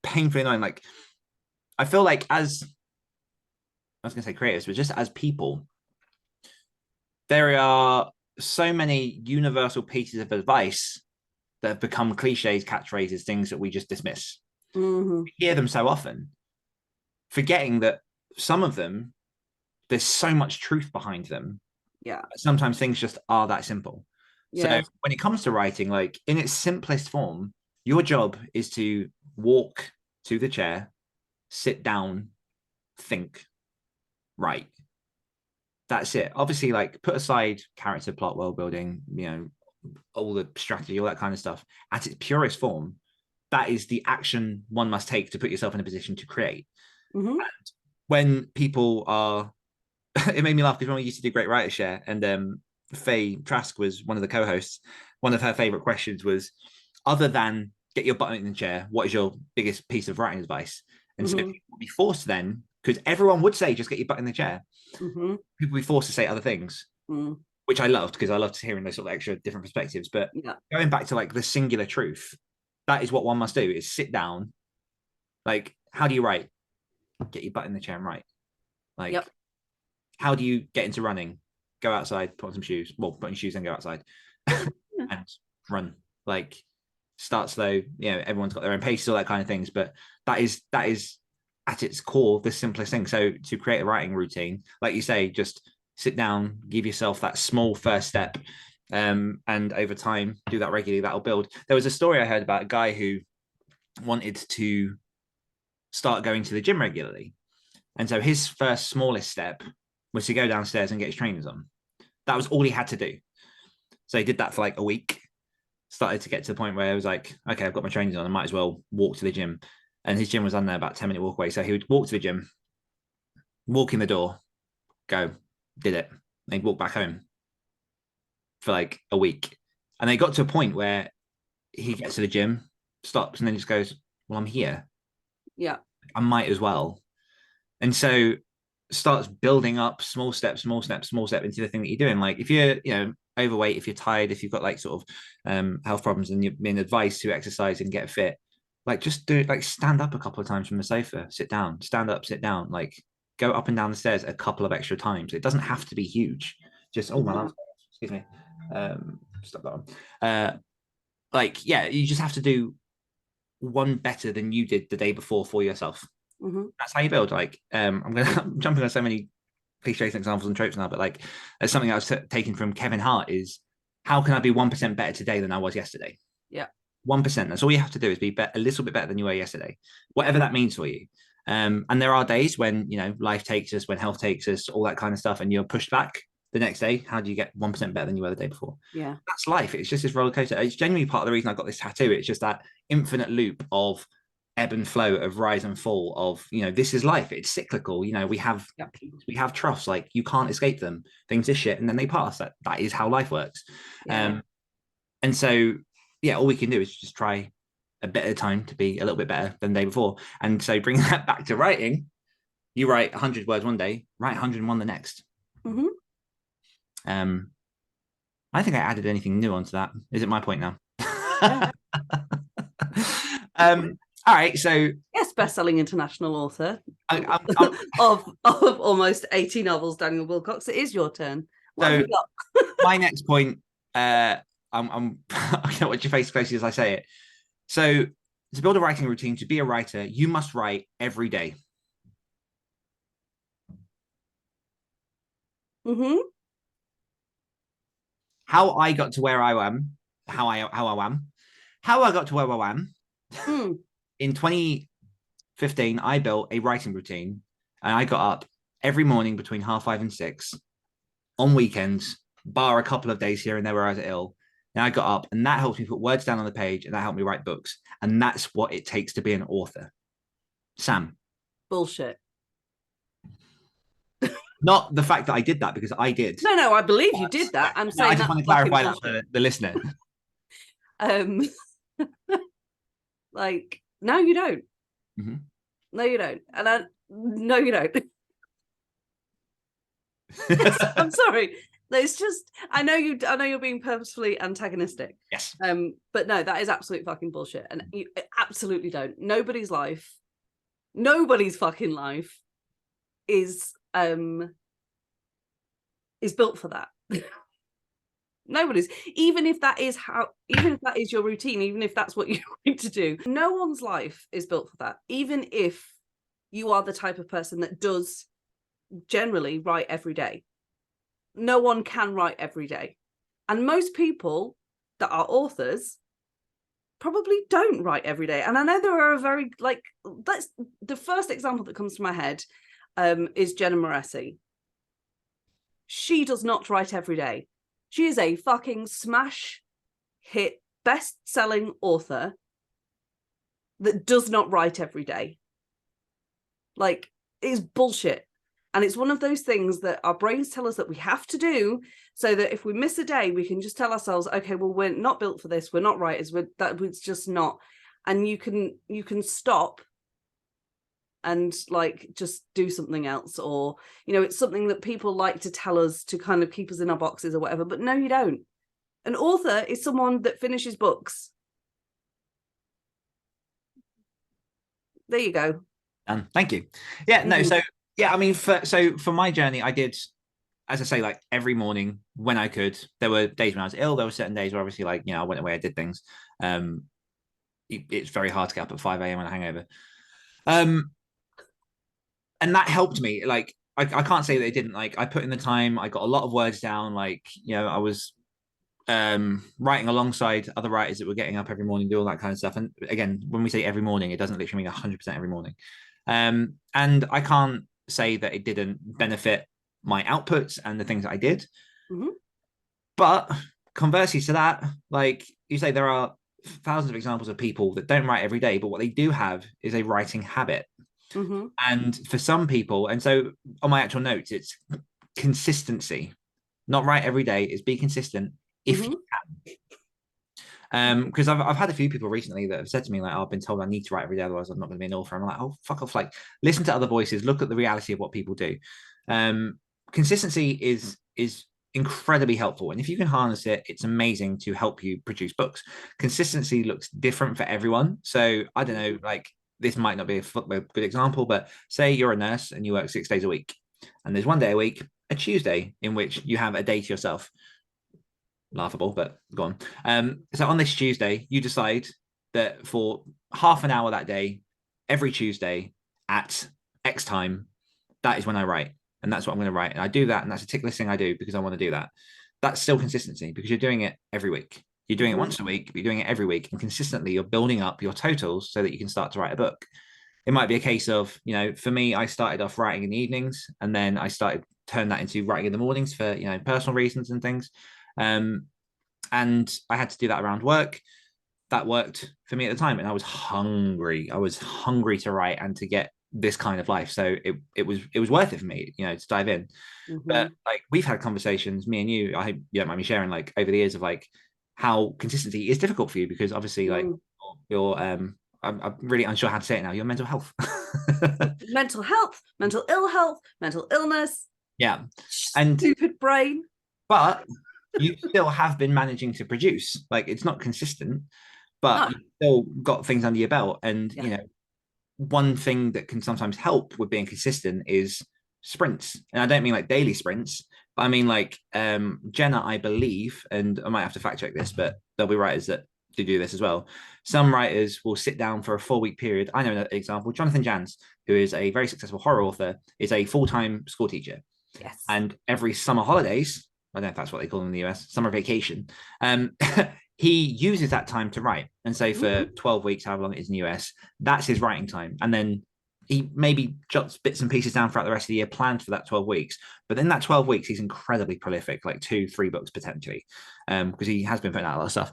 painfully annoying. Like, I feel like as, I was going to say creators, but just as people, there are so many universal pieces of advice that have become cliches, catchphrases, things that we just dismiss. We hear them so often, forgetting that some of them, there's so much truth behind them. Yeah. Sometimes things just are that simple. Yeah. So when it comes to writing, like in its simplest form, your job is to walk to the chair, sit down, think, write. That's it. Obviously, like, put aside character, plot, world building, you know, all the strategy, all that kind of stuff. At its purest form, that is the action one must take to put yourself in a position to create. And when people are, it made me laugh because when we used to do Great Writer Share, and Faye Trask was one of the co-hosts, one of her favorite questions was, other than get your butt in the chair, what is your biggest piece of writing advice? And so people would be forced then, because everyone would say, just get your butt in the chair. People would be forced to say other things, which I loved, because I loved hearing those sort of extra different perspectives. But going back to like the singular truth, that is what one must do, is sit down. Like, how do you write? Get your butt in the chair and write. Like, how do you get into running? Go outside, put on some shoes. Well, put on your shoes and go outside and run. Like, start slow. You know, everyone's got their own paces, all that kind of things. But that is at its core the simplest thing. So to create a writing routine, like you say, just sit down, give yourself that small first step, and over time do that regularly. That'll build. There was a story I heard about a guy who wanted to start going to the gym regularly, and so his first smallest step was to go downstairs and get his trainers on. That was all he had to do. So he did that for like a week, started to get to the point where it was like, okay, I've got my trainers on, I might as well walk to the gym. And his gym was on there about 10-minute walk away. So he would walk to the gym, walk in the door, go, did it. And he'd walk back home for like a week. And they got to a point where he gets to the gym, stops, and then just goes, well, I'm here. Yeah. I might as well. And so starts building up small steps into the thing that you're doing. Like if you're, overweight, if you're tired, if you've got like sort of health problems and you've been advised to exercise and get fit, like just do it, like stand up a couple of times from the sofa, sit down, stand up, sit down, like go up and down the stairs a couple of extra times. It doesn't have to be huge. Just, oh, my last, excuse me. Stop that one. Like, yeah, you just have to do one better than you did the day before for yourself. That's how you build. Like, I'm jumping on so many cliches and examples and tropes now, but like, there's something I was taking from Kevin Hart is, how can I be 1% better today than I was yesterday? Yeah. 1%. That's all you have to do is be a little bit better than you were yesterday, whatever that means for you. And there are days when, life takes us, when health takes us, all that kind of stuff, and you're pushed back the next day. How do you get 1% better than you were the day before? Yeah. That's life. It's just this roller coaster. It's genuinely part of the reason I got this tattoo. It's just that infinite loop of ebb and flow, of rise and fall, of, this is life. It's cyclical. We have we have troughs, like you can't escape them. Things are shit and then they pass. That is how life works. Yeah. And so, yeah, all we can do is just try a bit at a time to be a little bit better than the day before. And so bringing that back to writing, you write 100 words one day, write 101 the next. I think I added anything new onto that. Is it my point now? Yeah. All right, so yes, best-selling international author I'm of almost 80 novels, Daniel Willcocks. It is your turn. What have you got? My next point, I'm I can't watch your face closely as I say it. So to build a writing routine, to be a writer, you must write every day. How I got to where I am, how I got to where I am. In 2015, I built a writing routine, and I got up every morning between 5:30 and 6 on weekends, bar a couple of days here and there where I was ill. And I got up, and that helped me put words down on the page, and that helped me write books. And that's what it takes to be an author. Sam. Bullshit. Not the fact that I did that, because I did. No, I believe you did that. I'm saying I just want to clarify that for the listener. Like, no, you don't. No, you don't. And no, you don't. I'm sorry. It's just, I know you're being purposefully antagonistic. Yes. But no, that is absolute fucking bullshit. And you absolutely don't. Nobody's fucking life is built for that. Nobody's, even if that is your routine, even if that's what you're going to do, no one's life is built for that. Even if you are the type of person that does generally write every day, no one can write every day. And most people that are authors probably don't write every day. And I know there are that's the first example that comes to my head is Jenna Moreci. She does not write every day. She is a fucking smash hit, best-selling author that does not write every day. Like, it's bullshit. And it's one of those things that our brains tell us that we have to do, so that if we miss a day, we can just tell ourselves, okay, well, we're not built for this. We're not writers. It's just not. And you can stop and like just do something else, or it's something that people like to tell us to kind of keep us in our boxes or whatever, but no, you don't. An author is someone that finishes books. There you go. Thank you. Yeah, no, so yeah, I mean, for my journey, I did, as I say, like every morning when I could. There were days when I was ill. There were certain days where obviously, like, I went away, I did things. It's very hard to get up at 5 a.m. on a hangover. And that helped me. Like, I can't say that it didn't. Like, I put in the time. I got a lot of words down. Like, I was writing alongside other writers that were getting up every morning, do all that kind of stuff. And again, when we say every morning, it doesn't literally mean 100% every morning. And I can't say that it didn't benefit my outputs and the things that I did. But conversely to that, like you say, there are thousands of examples of people that don't write every day, but what they do have is a writing habit. And for some people, and so on my actual notes, it's consistency. Not write every day, is be consistent if you Because I've had a few people recently that have said to me like, oh, I've been told I need to write every day, otherwise I'm not going to be an author. I'm like, oh, fuck off. Like, listen to other voices, look at the reality of what people do. Consistency is incredibly helpful, and if you can harness it, it's amazing to help you produce books. Consistency looks different for everyone, so I don't know, like, this might not be a good example, but say you're a nurse and you work 6 days a week, and there's one day a week, a Tuesday, in which you have a day to yourself. Laughable, but go on. So on this Tuesday, you decide that for half an hour that day, every Tuesday at X time, that is when I write. And that's what I'm going to write. And I do that. And that's a tick list thing I do because I want to do that. That's still consistency because you're doing it every week. You're doing it once a week, but you're doing it every week. And consistently, you're building up your totals so that you can start to write a book. It might be a case of, you know, for me, I started off writing in the evenings and then I started turn that into writing in the mornings for, you know, personal reasons and things. And I had to do that around work. That worked for me at the time. And I was hungry. I was hungry to write and to get this kind of life. So it was worth it for me, you know, to dive in. But like, we've had conversations, me and you, I hope you don't mind me sharing, like, over the years of like how consistency is difficult for you because obviously like your I'm really unsure how to say it now, your mental health. mental health, mental ill health, mental illness. Yeah. And stupid brain. But you still have been managing to produce. Like, it's not consistent, but you've still got things under your belt. And you know, one thing that can sometimes help with being consistent is sprints. And I don't mean like daily sprints, but I mean like Jenna, I believe, and I might have to fact check this, but there'll be writers that do this as well. Some writers will sit down for a 4-week period. I know an example. Jonathan Jans, who is a very successful horror author, is a full-time school teacher. Yes. And every summer holidays, I don't know if that's what they call them in the US, summer vacation, he uses that time to write. And so for 12 weeks, however long it is in the US, that's his writing time. And then he maybe jots bits and pieces down throughout the rest of the year, planned for that 12 weeks. But in that 12 weeks, he's incredibly prolific, like 2-3 books potentially, because he has been putting out a lot of stuff.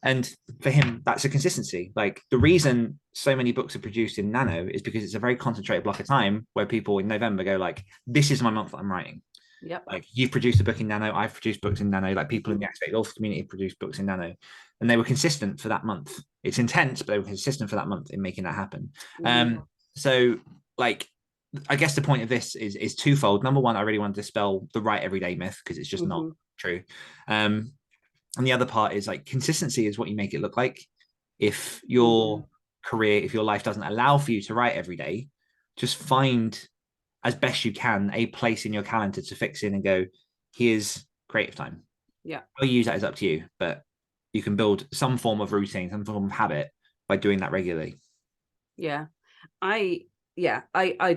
And for him, that's a consistency. Like, the reason so many books are produced in Nano is because it's a very concentrated block of time where people in November go like, this is my month that I'm writing. Yep. Like, you've produced a book in Nano, I've produced books in Nano, like people in the Activated Author community have produced books in Nano, and they were consistent for that month. It's intense, but they were consistent for that month in making that happen. So like, I guess the point of this is twofold. Number one, I really want to dispel the write everyday myth because it's just not true. And the other part is like, consistency is what you make it look like. If your career, if your life doesn't allow for you to write every day, just find, as best you can, a place in your calendar to fix in and go, here's creative time. Yeah. How you use that is up to you, but you can build some form of routine, some form of habit by doing that regularly. Yeah. I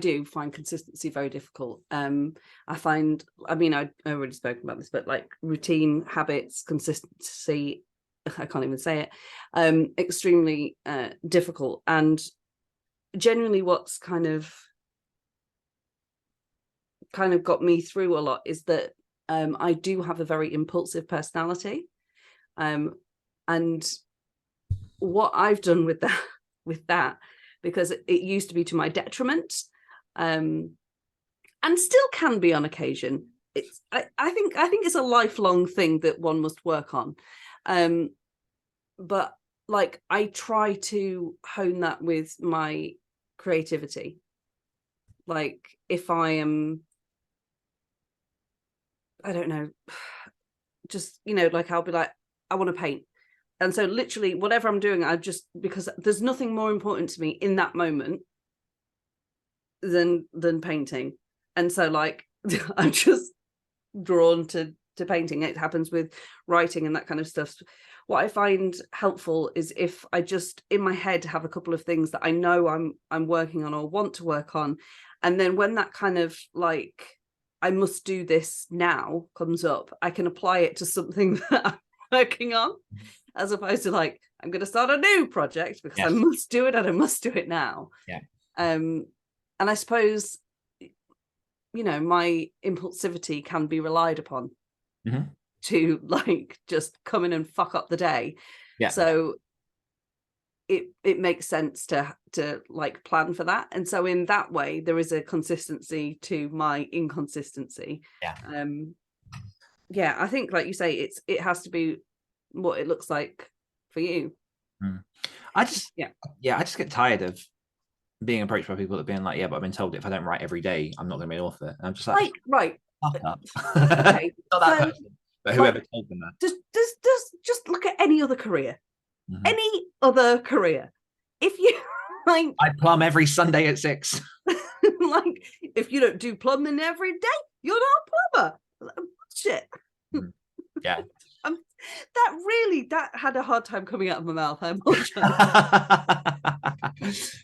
do find consistency very difficult. I find, I mean, I already spoken about this, but like routine, habits, consistency, I can't even say it, extremely difficult. And generally what's kind of got me through a lot is that I do have a very impulsive personality. And what I've done with that, because it used to be to my detriment, and still can be on occasion. I think it's a lifelong thing that one must work on. But like, I try to hone that with my creativity. Like, if I am, I don't know, just, you know, like, I'll be like, I want to paint. And so literally whatever I'm doing, because there's nothing more important to me in that moment than painting. And so like, I'm just drawn to painting. It happens with writing and that kind of stuff. What I find helpful is if I just in my head have a couple of things that I know I'm working on or want to work on. And then when that kind of like, I must do this now comes up, I can apply it to something that I'm working on, as opposed to like, I'm going to start a new project because I must do it and I must do it now. Yeah. And I suppose, you know, my impulsivity can be relied upon to like just come in and fuck up the day. Yeah. So it makes sense to like plan for that. And so in that way, there is a consistency to my inconsistency. Yeah. I think, like you say, it has to be what it looks like for you. I just get tired of being approached by people that being like, yeah, but I've been told if I don't write every day, I'm not going to be an author. And I'm just like right. Fuck up. Okay. Not that So, person, but whoever told them that. Just look at any other career. Mhm. Any other career. If you like, I plumb every Sunday at 6. like, if you don't do plumbing every day, you're not a plumber. Shit. Yeah. That had a hard time coming out of my mouth. I apologize.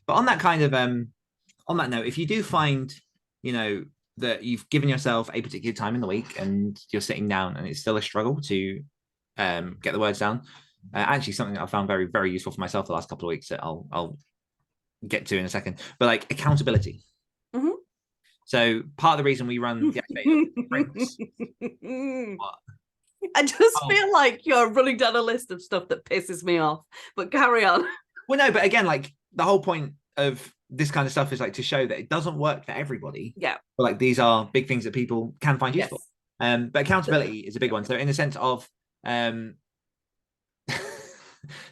But on that kind of on that note, if you do find, that you've given yourself a particular time in the week and you're sitting down and it's still a struggle to get the words down, actually something that I found very, very useful for myself the last couple of weeks that I'll get to in a second, but like accountability. Mm-hmm. So part of the reason we run the sprints. I just feel like you're running down a list of stuff that pisses me off, but carry on. Well, no, but again, like the whole point of this kind of stuff is like to show that it doesn't work for everybody. Yeah. But like these are big things that people can find useful. Yes. But accountability is a big one. So in the sense of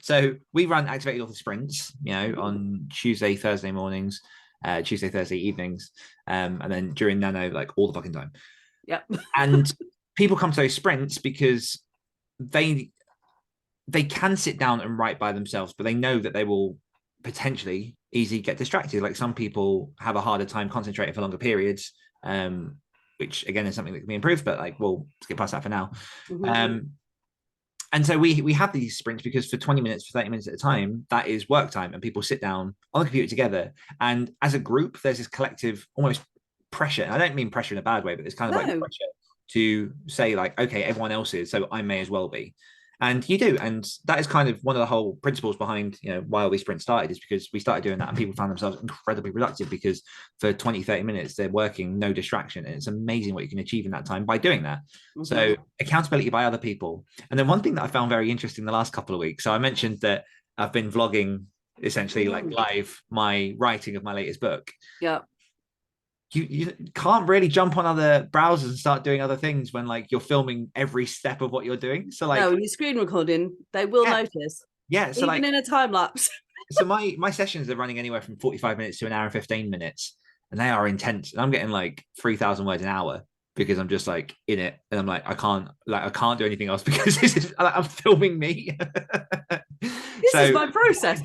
so we run activated author sprints, on Tuesday, Thursday mornings, Tuesday, Thursday evenings, and then during Nano, like all the fucking time. Yep. And people come to those sprints because they can sit down and write by themselves, but they know that they will potentially easily get distracted. Like some people have a harder time concentrating for longer periods, which again is something that can be improved, but like we'll skip past that for now. Mm-hmm. And so we have these sprints because for 20 minutes, for 30 minutes at a time, that is work time, and people sit down on the computer together. And as a group, there's this collective almost pressure. And I don't mean pressure in a bad way, but it's kind of like pressure to say like, okay, everyone else is, so I may as well be. And you do. And that is kind of one of the whole principles behind, why all these sprints started, is because we started doing that and people found themselves incredibly productive because for 20, 30 minutes, they're working, no distraction. And it's amazing what you can achieve in that time by doing that. Mm-hmm. So accountability by other people. And then one thing that I found very interesting the last couple of weeks. So I mentioned that I've been vlogging essentially like live my writing of my latest book. Yeah. You can't really jump on other browsers and start doing other things when like you're filming every step of what you're doing. So like, no, when you're screen recording, they will notice. Yeah. So even in a time lapse. So my sessions are running anywhere from 45 minutes to an hour and 15 minutes, and they are intense. And I'm getting like 3,000 words an hour because I'm just like in it, and I'm like I can't do anything else because this is I'm filming me. This is my process.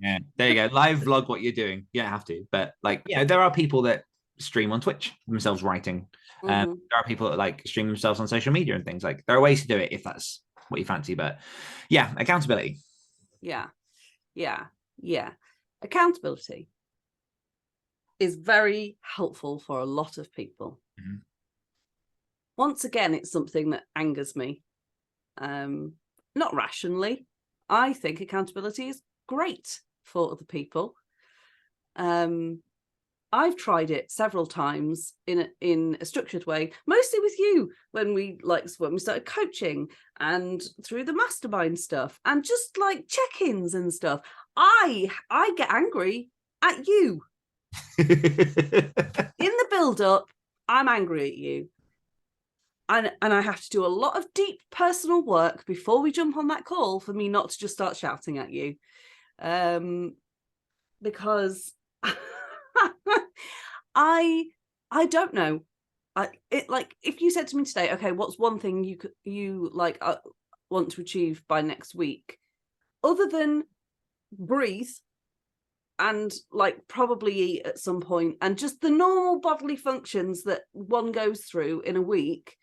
Yeah, there you go. Live vlog what you're doing. You don't have to, but like, there are people that stream on Twitch themselves writing. Mm-hmm. There are people that like stream themselves on social media and things. Like there are ways to do it if that's what you fancy. But yeah, accountability. Yeah. Accountability is very helpful for a lot of people. Mm-hmm. Once again, it's something that angers me. Not rationally. I think accountability is great for other people. I've tried it several times in a structured way, mostly with you when we started coaching and through the mastermind stuff and just like check-ins and stuff. I get angry at you. In the build-up, I'm angry at you. And I have to do a lot of deep personal work before we jump on that call for me not to just start shouting at you. Because I don't know. If you said to me today, okay, what's one thing you want to achieve by next week, other than breathe and like probably eat at some point and just the normal bodily functions that one goes through in a week,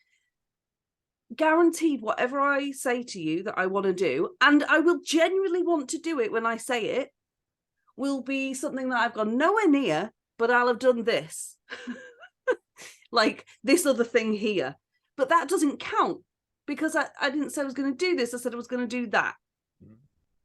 guaranteed whatever I say to you that I want to do, and I will genuinely want to do it when I say it, will be something that I've gone nowhere near, but I'll have done this. Like this other thing here. But that doesn't count because I didn't say I was going to do this. I said I was going to do that. Mm-hmm.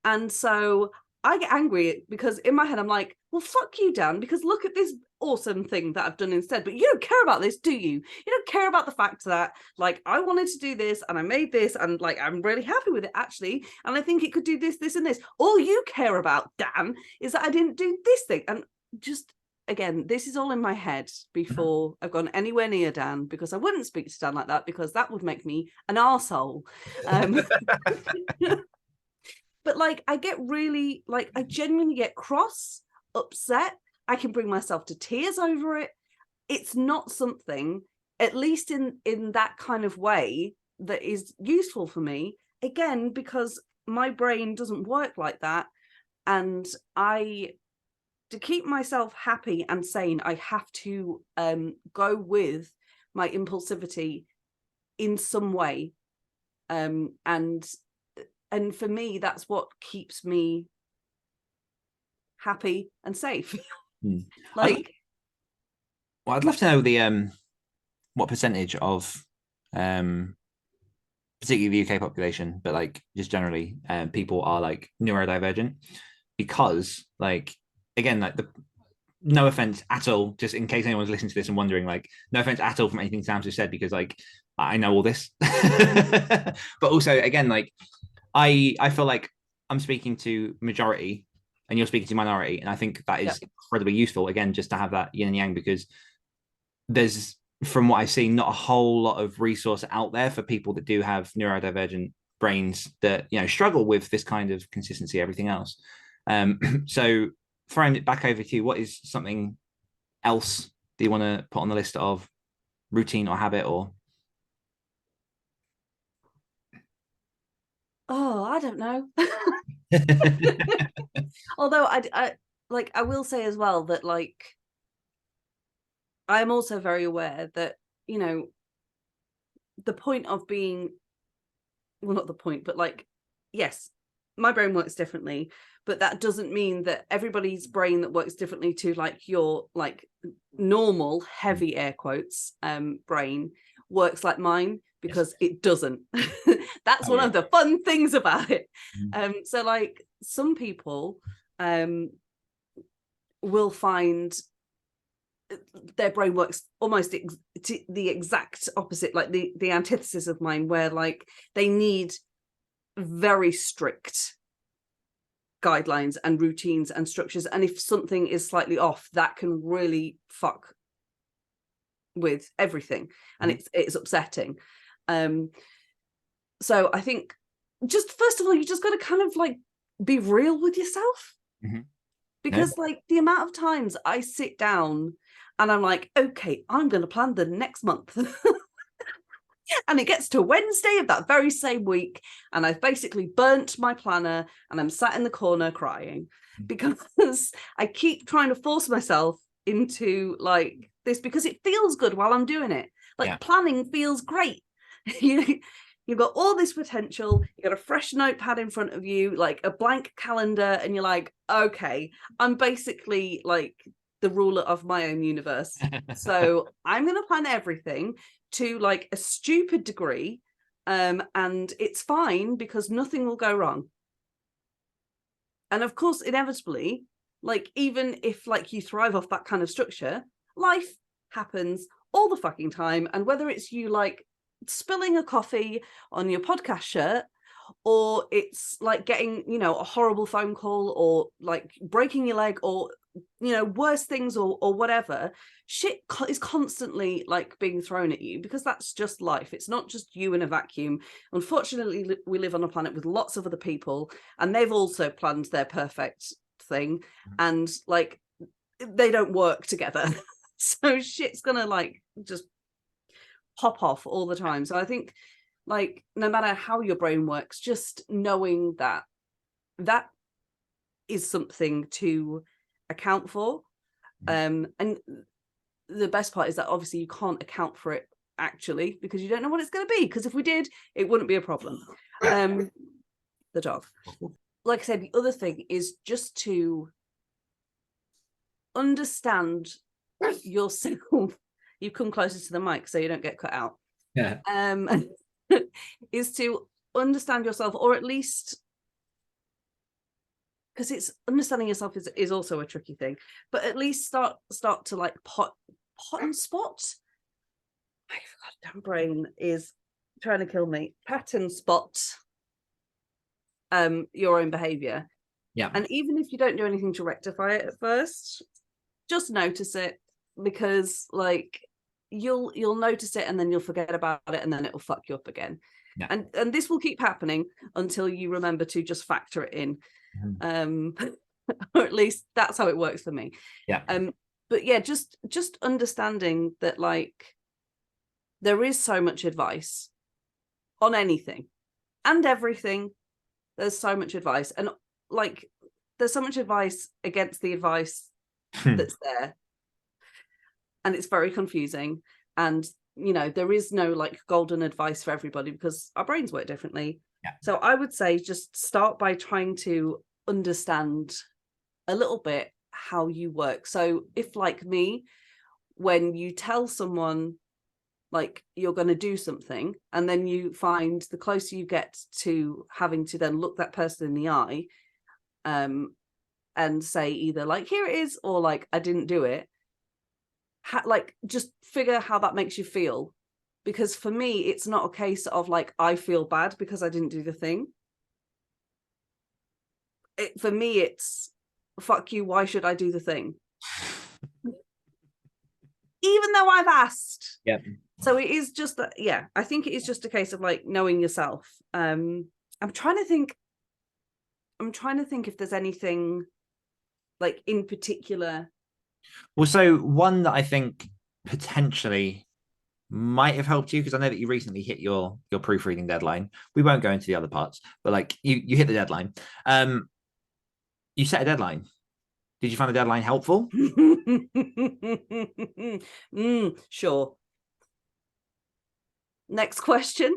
And so I get angry because in my head, I'm like, well, fuck you, Dan, because look at this awesome thing that I've done instead. But you don't care about this, do you? You don't care about the fact that like I wanted to do this and I made this and like I'm really happy with it actually. And I think it could do this, this and this. All you care about, Dan, is that I didn't do this thing. And just, again, this is all in my head before I've gone anywhere near Dan, because I wouldn't speak to Dan like that because that would make me an arsehole. but like I get really like I genuinely get cross, upset. I can bring myself to tears over it. It's not something, at least in that kind of way, that is useful for me. Again, because my brain doesn't work like that, and to keep myself happy and sane, I have to go with my impulsivity in some way, and for me, that's what keeps me happy and safe. Like, I'd love to know the what percentage of particularly the UK population, but like just generally, people are like neurodivergent, because like again, like no offense at all, just in case anyone's listening to this and wondering, like no offense at all from anything Sam's just said, because like I know all this, but also again, like I feel like I'm speaking to majority and you're speaking to minority, and I think that is incredibly useful, again, just to have that yin and yang, because there's, from what I've seen, not a whole lot of resource out there for people that do have neurodivergent brains that, you know, struggle with this kind of consistency, everything else. So throwing it back over to you, what is something else that you want to put on the list of routine or habit or? Oh, I don't know. Although I will say as well that like I'm also very aware that, you know, the point of being, well, not the point, but like, yes, my brain works differently, but that doesn't mean that everybody's brain that works differently to like your like normal heavy air quotes brain works like mine, because it doesn't. That's one of the fun things about it. So like some people will find their brain works almost the exact opposite, like the antithesis of mine, where like they need very strict guidelines and routines and structures, and if something is slightly off, that can really fuck with everything, and it's upsetting. So I think, just first of all, you just got to kind of like be real with yourself, because like the amount of times I sit down and I'm like, okay, I'm going to plan the next month. And it gets to Wednesday of that very same week, and I've basically burnt my planner and I'm sat in the corner crying, because I keep trying to force myself into like this, because it feels good while I'm doing it. Like planning feels great. You've got all this potential, you got a fresh notepad in front of you, like a blank calendar, and you're like, okay, I'm basically like the ruler of my own universe. So I'm going to plan everything to like a stupid degree, and it's fine because nothing will go wrong. And of course, inevitably, like even if like you thrive off that kind of structure, life happens all the fucking time. And whether it's you like spilling a coffee on your podcast shirt, or it's like getting, you know, a horrible phone call, or like breaking your leg, or, you know, worse things, or whatever, shit is constantly like being thrown at you, because that's just life. It's not just you in a vacuum. Unfortunately, we live on a planet with lots of other people, and they've also planned their perfect thing, and like they don't work together. So shit's gonna like just pop off all the time. So I think like no matter how your brain works, just knowing that that is something to account for. And the best part is that obviously you can't account for it actually, because you don't know what it's going to be, because if we did, it wouldn't be a problem. The dog. Like I said, the other thing is just to understand yourself. You come closer to the mic so you don't get cut out. Is to understand yourself, or at least, because it's understanding yourself is also a tricky thing, but at least start to like pot and spot. My goddamn brain is trying to kill me. Pattern spot your own behavior. And even if you don't do anything to rectify it at first, just notice it, because like you'll notice it and then you'll forget about it and then it'll fuck you up again. Yeah. And this will keep happening until you remember to just factor it in. Or at least that's how it works for me. Yeah. But yeah, just understanding that like there is so much advice on anything and everything. There's so much advice, and like there's so much advice against the advice that's there, and it's very confusing. And you know, there is no like golden advice for everybody because our brains work differently. Yeah. So I would say just start by trying to understand a little bit how you work. So if like me, when you tell someone like you're going to do something and then you find the closer you get to having to then look that person in the eye and say either like here it is or like I didn't do it, like just figure how that makes you feel. Because for me it's not a case of like I feel bad because I didn't do the thing. For me it's fuck you, why should I do the thing even though I've asked? Yeah. So it is just that, yeah, I think it is just a case of like knowing yourself. I'm trying to think if there's anything like in particular. Well, so one that I think potentially might have helped you, because I know that you recently hit your proofreading deadline. We won't go into the other parts, but like you hit the deadline. You set a deadline. Did you find the deadline helpful? Sure. Next question.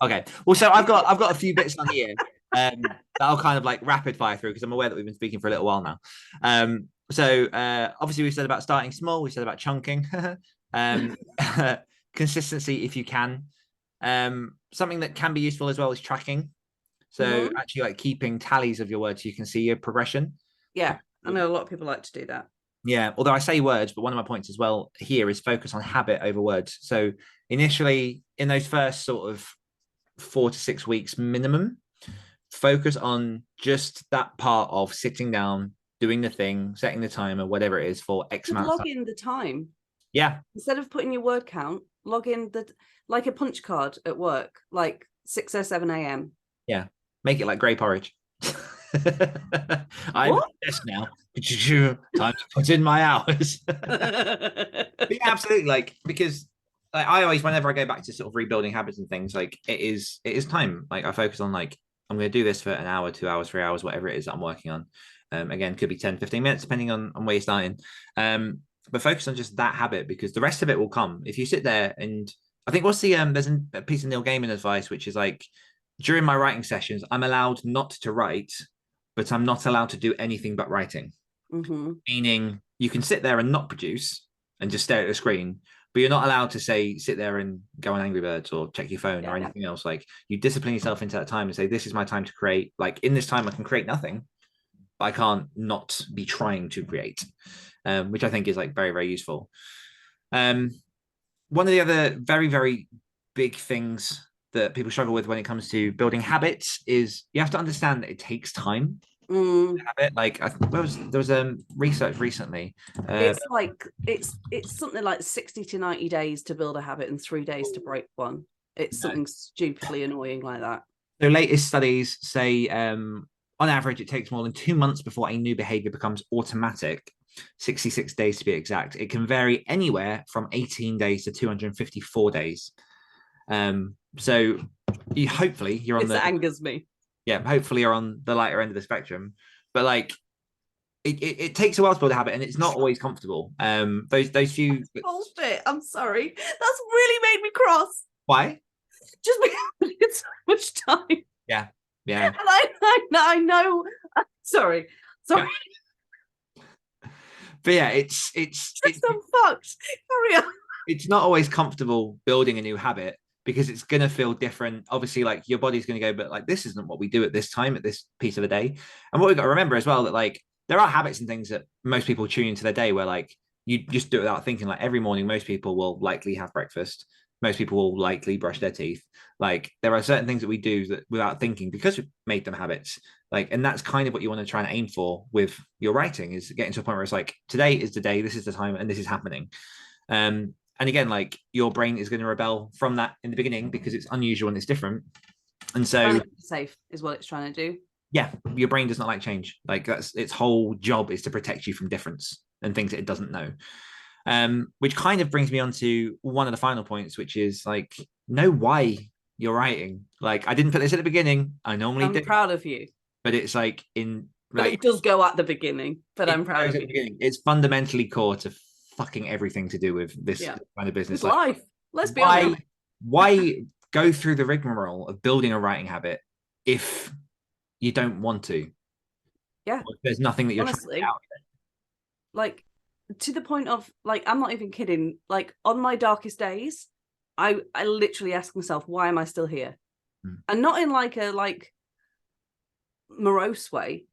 Okay. Well, so I've got a few bits on here that I'll kind of like rapid fire through because I'm aware that we've been speaking for a little while now. So obviously we said about starting small. We said about chunking. Consistency if you can. Something that can be useful as well is tracking. So actually like keeping tallies of your words so you can see your progression. Yeah, I know a lot of people like to do that. Yeah, although I say words, but one of my points as well here is focus on habit over words. So initially in those first sort of 4 to 6 weeks minimum, focus on just that part of sitting down, doing the thing, setting the timer, whatever it is for X amount of time. Log in the time. Yeah. Instead of putting your word count, log in like a punch card at work, like 6 or 7 a.m. Yeah. Make it like grey porridge. I'm at the desk now. Time to put in my hours. But yeah, absolutely. Like, because like, I always, whenever I go back to sort of rebuilding habits and things, like it is time. Like I focus on like, I'm going to do this for an hour, 2 hours, 3 hours, whatever it is that I'm working on. Again, could be 10, 15 minutes, depending on where you're starting. But focus on just that habit because the rest of it will come. If you sit there and I think there's a piece of Neil Gaiman advice, which is like, during my writing sessions, I'm allowed not to write, but I'm not allowed to do anything but writing. Meaning you can sit there and not produce and just stare at the screen, but you're not allowed to say, sit there and go on Angry Birds or check your phone or anything else. Like you discipline yourself into that time and say, this is my time to create. Like in this time, I can create nothing, but I can't not be trying to create, which I think is like very, very useful. One of the other very, very big things that people struggle with when it comes to building habits is you have to understand that it takes time. Habit. Like there was research recently. It's like it's something like 60 to 90 days to build a habit and 3 days to break one. It's something stupidly annoying like that. The latest studies say on average it takes more than 2 months before a new behavior becomes automatic. 66 days to be exact. It can vary anywhere from 18 days to 254 days. So hopefully you're on that angers me. Yeah, hopefully you're on the lighter end of the spectrum, but like it takes a while to build a habit and it's not always comfortable. Those few bullshit. I'm sorry. That's really made me cross. Why? Just because it's so much time. Yeah. And I know. Sorry. Yeah. But yeah, it's I'm fucked. Carry on. It's not always comfortable building a new habit because it's going to feel different. Obviously, like your body's going to go, but like this isn't what we do at this time, at this piece of the day. And what we've got to remember as well, that like there are habits and things that most people tune into their day where like you just do it without thinking. Like every morning, most people will likely have breakfast. Most people will likely brush their teeth. Like there are certain things that we do that without thinking because we've made them habits. Like, and that's kind of what you want to try and aim for with your writing is getting to a point where it's like, today is the day, this is the time, and this is happening. And And again, like your brain is going to rebel from that in the beginning because it's unusual and it's different. And so trying to keep it safe is what it's trying to do. Yeah, your brain does not like change. Like that's its whole job is to protect you from difference and things that it doesn't know. Which kind of brings me on to one of the final points, which is like, know why you're writing. Like I didn't put this at the beginning. I normally I'm do, proud of you. but it's like But it does go at the beginning, but I'm proud of you. It's fundamentally core to fucking everything to do with this kind of business. It's life. Let's be honest. Why go through the rigmarole of building a writing habit if you don't want to? Yeah. Or there's nothing that you're honestly, trying out. Like to the point of like, I'm not even kidding. Like on my darkest days, I literally ask myself, why am I still here? And not in like a morose way.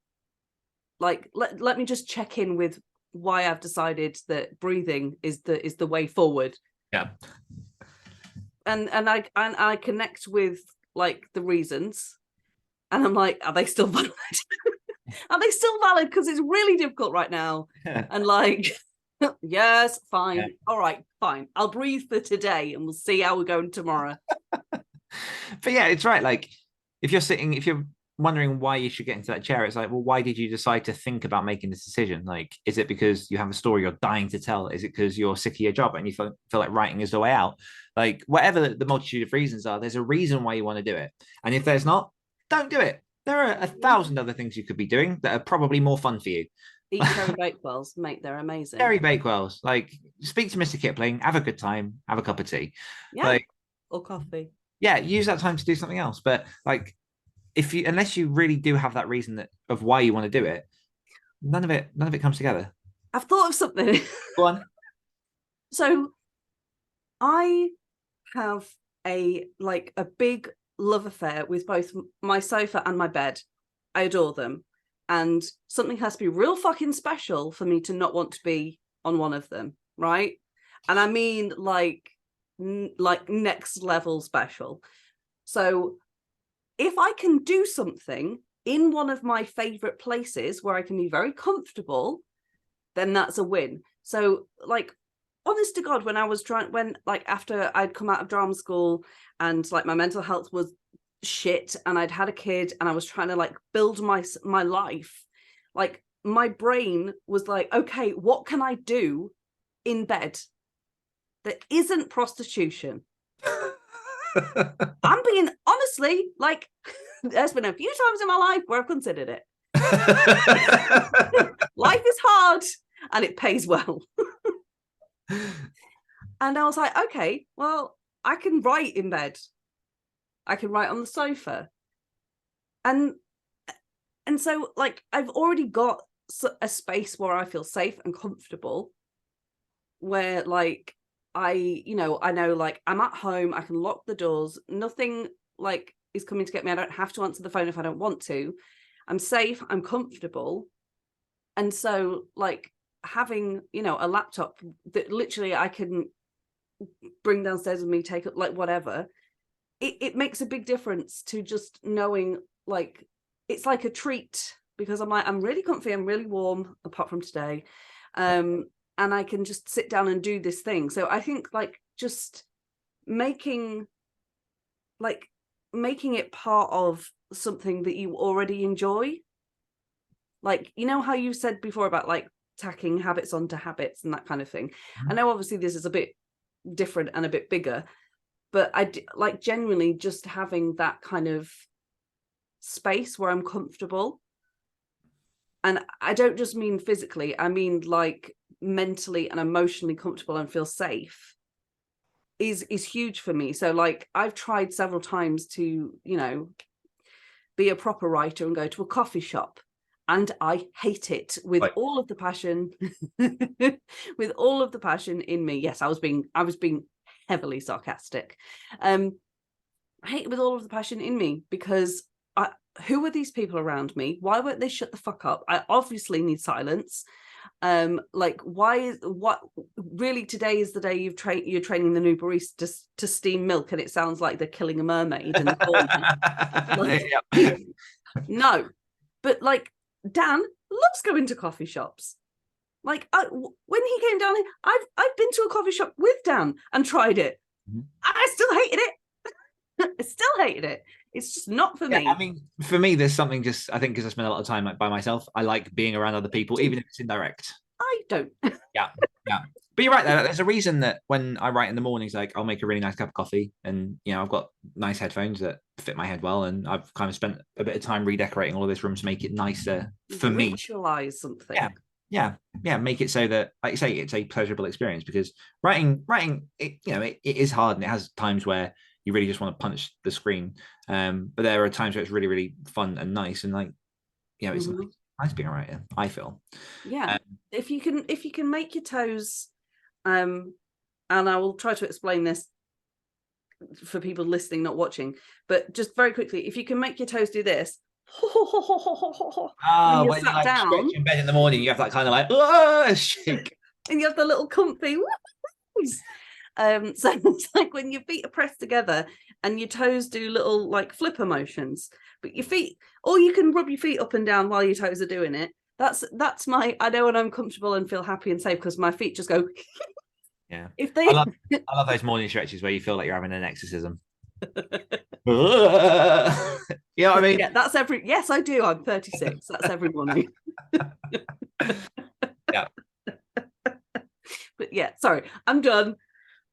Like let me just check in with why I've decided that breathing is the way forward. Yeah. And I connect with like the reasons, and I'm like, are they still valid? Are they still valid? Because it's really difficult right now. And like, yes, fine. Yeah. All right, fine. I'll breathe for today and we'll see how we're going tomorrow. But yeah, it's right. Like if you're wondering why you should get into that chair, it's like, well, why did you decide to think about making this decision? Like, is it because you have a story you're dying to tell? Is it because you're sick of your job and you feel like writing is the way out? Like whatever the multitude of reasons are, there's a reason why you want to do it. And if there's not, don't do it. There are 1,000 other things you could be doing that are probably more fun for you. Eat cherry bakewells, mate. They're amazing. Cherry bakewells. Like speak to Mr. Kipling, have a good time, have a cup of tea. Yeah. Like, or coffee. Yeah, use that time to do something else. But like unless you really do have that reason of why you want to do it, none of it comes together. I've thought of something. Go on. So I have a big love affair with both my sofa and my bed. I adore them. And something has to be real fucking special for me to not want to be on one of them, right? And I mean like next level special. So if I can do something in one of my favorite places where I can be very comfortable, then that's a win. So like, honest to God, after I'd come out of drama school and like my mental health was shit and I'd had a kid and I was trying to like build my life, like my brain was like, okay, what can I do in bed that isn't prostitution? I'm being honestly, like, there's been a few times in my life where I've considered it. Life is hard and it pays well. And I was like, okay, well, I can write in bed. I can write on the sofa. And so like, I've already got a space where I feel safe and comfortable, where like, I know like I'm at home, I can lock the doors, nothing like is coming to get me. I don't have to answer the phone if I don't want to. I'm safe, I'm comfortable. And so like having, a laptop that literally I can bring downstairs with me, take up like whatever, it makes a big difference to just knowing like it's like a treat, because I'm like, I'm really comfy, I'm really warm apart from today. And I can just sit down and do this thing. So I think like just making it part of something that you already enjoy. Like, how you said before about like tacking habits onto habits and that kind of thing. I know obviously this is a bit different and a bit bigger, but I like genuinely just having that kind of space where I'm comfortable. And I don't just mean physically, I mean like mentally and emotionally comfortable and feel safe is huge for me. So like I've tried several times to, be a proper writer and go to a coffee shop, and I hate it with all of the passion, with all of the passion in me. Yes, I was being heavily sarcastic. I hate it with all of the passion in me because who are these people around me? Why won't they shut the fuck up? I obviously need silence. Like what really today is the day you're training the new barista to steam milk and it sounds like they're killing a mermaid in the corner. Like, no, but like Dan loves going to coffee shops. Like when he came down here, I've been to a coffee shop with Dan and tried it. Mhm. I still hated it. I still hated it. It's just not for me. I mean, for me, there's something just, I think because I spend a lot of time like by myself, I like being around other people, even if it's indirect. I don't. Yeah. But you're right, though. There's a reason that when I write in the mornings, like I'll make a really nice cup of coffee, and I've got nice headphones that fit my head well, and I've kind of spent a bit of time redecorating all of this room to make it nicer for me. Ritualize something. Yeah. Make it so that, like you say, it's a pleasurable experience, because writing, it is hard, and it has times where you really just want to punch the screen. But there are times where it's really, really fun and nice, and like, it's nice being a writer, I feel. Yeah. If you can make your toes, and I will try to explain this for people listening, not watching, but just very quickly, if you can make your toes do this, when you're sat down in bed in the morning, you have that kind of like shake, and you have the little comfy so it's like when your feet are pressed together and your toes do little like flipper motions, but your feet, or you can rub your feet up and down while your toes are doing it. That's my, I know when I'm comfortable and feel happy and safe, because my feet just go. Yeah. If they, I love those morning stretches where you feel like you're having an exorcism. You know what I mean? Yeah, that's every. Yes, I do. I'm 36. That's every morning. Yeah. But yeah, sorry, I'm done.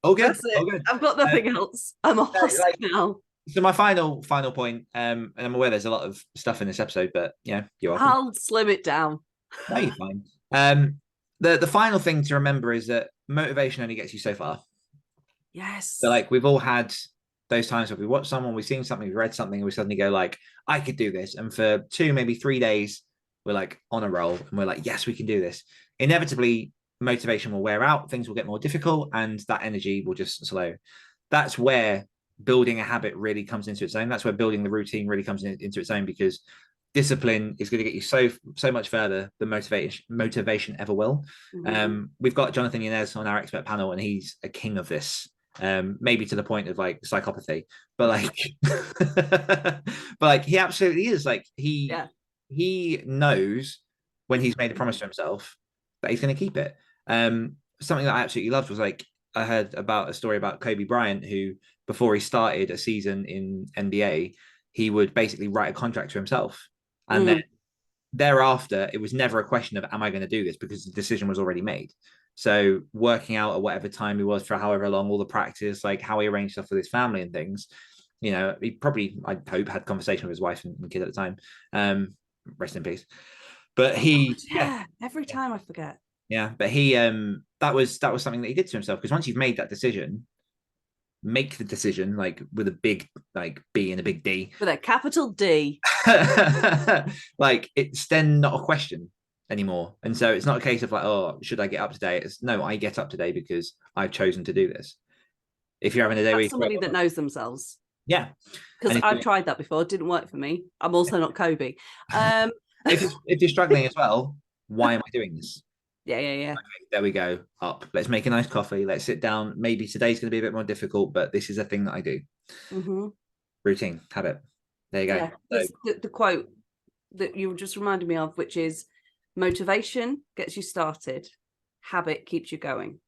Oh, good. That's it. I've got nothing else. I'm a husk now. So my final point, and I'm aware there's a lot of stuff in this episode, but you're welcome. I'll slim it down. No, you're fine. The final thing to remember is that motivation only gets you so far. Yes. So like, we've all had those times where we watch someone, we've seen something, we've read something, and we suddenly go like, I could do this. And for 2, maybe 3 days, we're like on a roll, and we're like, yes, we can do this. Inevitably, motivation will wear out, things will get more difficult, and that energy will just slow. That's where building a habit really comes into its own. That's where building the routine really comes into its own, because discipline is going to get you so much further than motivation ever will. We've got Jonathan Yanez on our expert panel, and he's a king of this. Maybe to the point of like psychopathy, but like he absolutely is. Like he knows when he's made a promise to himself that he's going to keep it. Something that I absolutely loved was, like, I heard about a story about Kobe Bryant, who before he started a season in NBA, he would basically write a contract to himself, and then thereafter it was never a question of, am I going to do this, because the decision was already made. So working out at whatever time he was for however long, all the practice, like how he arranged stuff with his family and things, he probably, I hope, had conversation with his wife and kid at the time. Rest in peace. But every time I forget. Yeah, but he that was something that he did to himself, because once you've made that decision, make the decision, like with a big like B and a big D, with a capital D. Like, it's then not a question anymore. And so it's not a case of like, oh, should I get up today? It's no, I get up today because I've chosen to do this. If you're having a day where somebody that knows themselves. Yeah, because I've tried that before. It didn't work for me. I'm also not Kobe. If you're struggling as well, why am I doing this? Yeah. Okay, there we go. Up. Let's make a nice coffee. Let's sit down. Maybe today's going to be a bit more difficult, but this is a thing that I do. Routine, habit. There you go. Yeah. So, the quote that you just reminded me of, which is, motivation gets you started, habit keeps you going,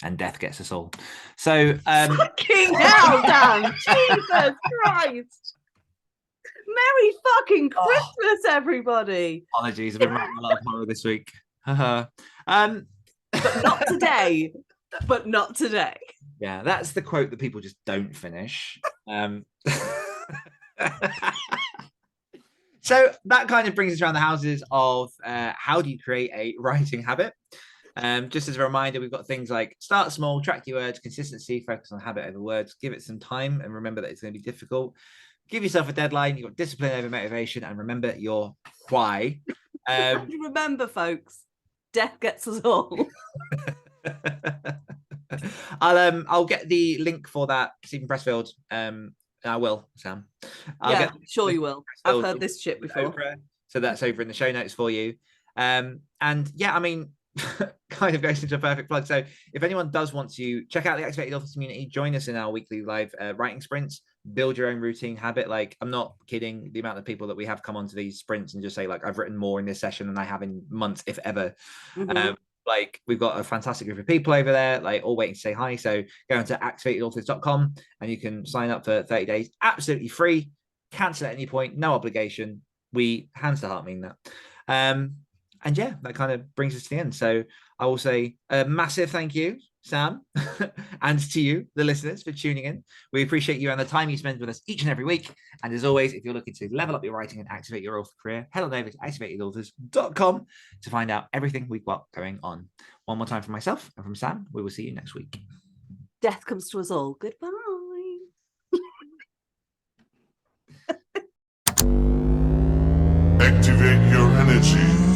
and death gets us all. So fucking hell, Dan. Jesus Christ. Merry fucking Christmas, everybody. Apologies, I've been writing a lot of horror this week. But not today. But not today. Yeah, that's the quote that people just don't finish. So that kind of brings us around the houses of how do you create a writing habit? Just as a reminder, we've got things like start small, track your words, consistency, focus on habit over words, give it some time, and remember that it's going to be difficult. Give yourself a deadline. You've got discipline over motivation, and remember your why. Remember, folks, death gets us all. I'll get the link for that, Stephen Pressfield. I will, Sam. Sure you will. I've heard this shit before. So that's over in the show notes for you. And yeah, I mean, kind of goes into a perfect plug. So if anyone does want to check out the Activated Authors community, join us in our weekly live writing sprints, build your own routine habit. Like, I'm not kidding, the amount of people that we have come onto these sprints and just say, like, I've written more in this session than I have in months, if ever. Like, we've got a fantastic group of people over there, like, all waiting to say hi. So go into activatedauthors.com and you can sign up for 30 days, absolutely free, cancel at any point, no obligation. We hands to heart mean that. And yeah, that kind of brings us to the end. So I will say a massive thank you, Sam, and to you, the listeners, for tuning in. We appreciate you and the time you spend with us each and every week. And as always, if you're looking to level up your writing and activate your author career, head on over to activatedauthors.com to find out everything we've got going on. One more time from myself and from Sam, we will see you next week. Death comes to us all. Goodbye. Activate your energy.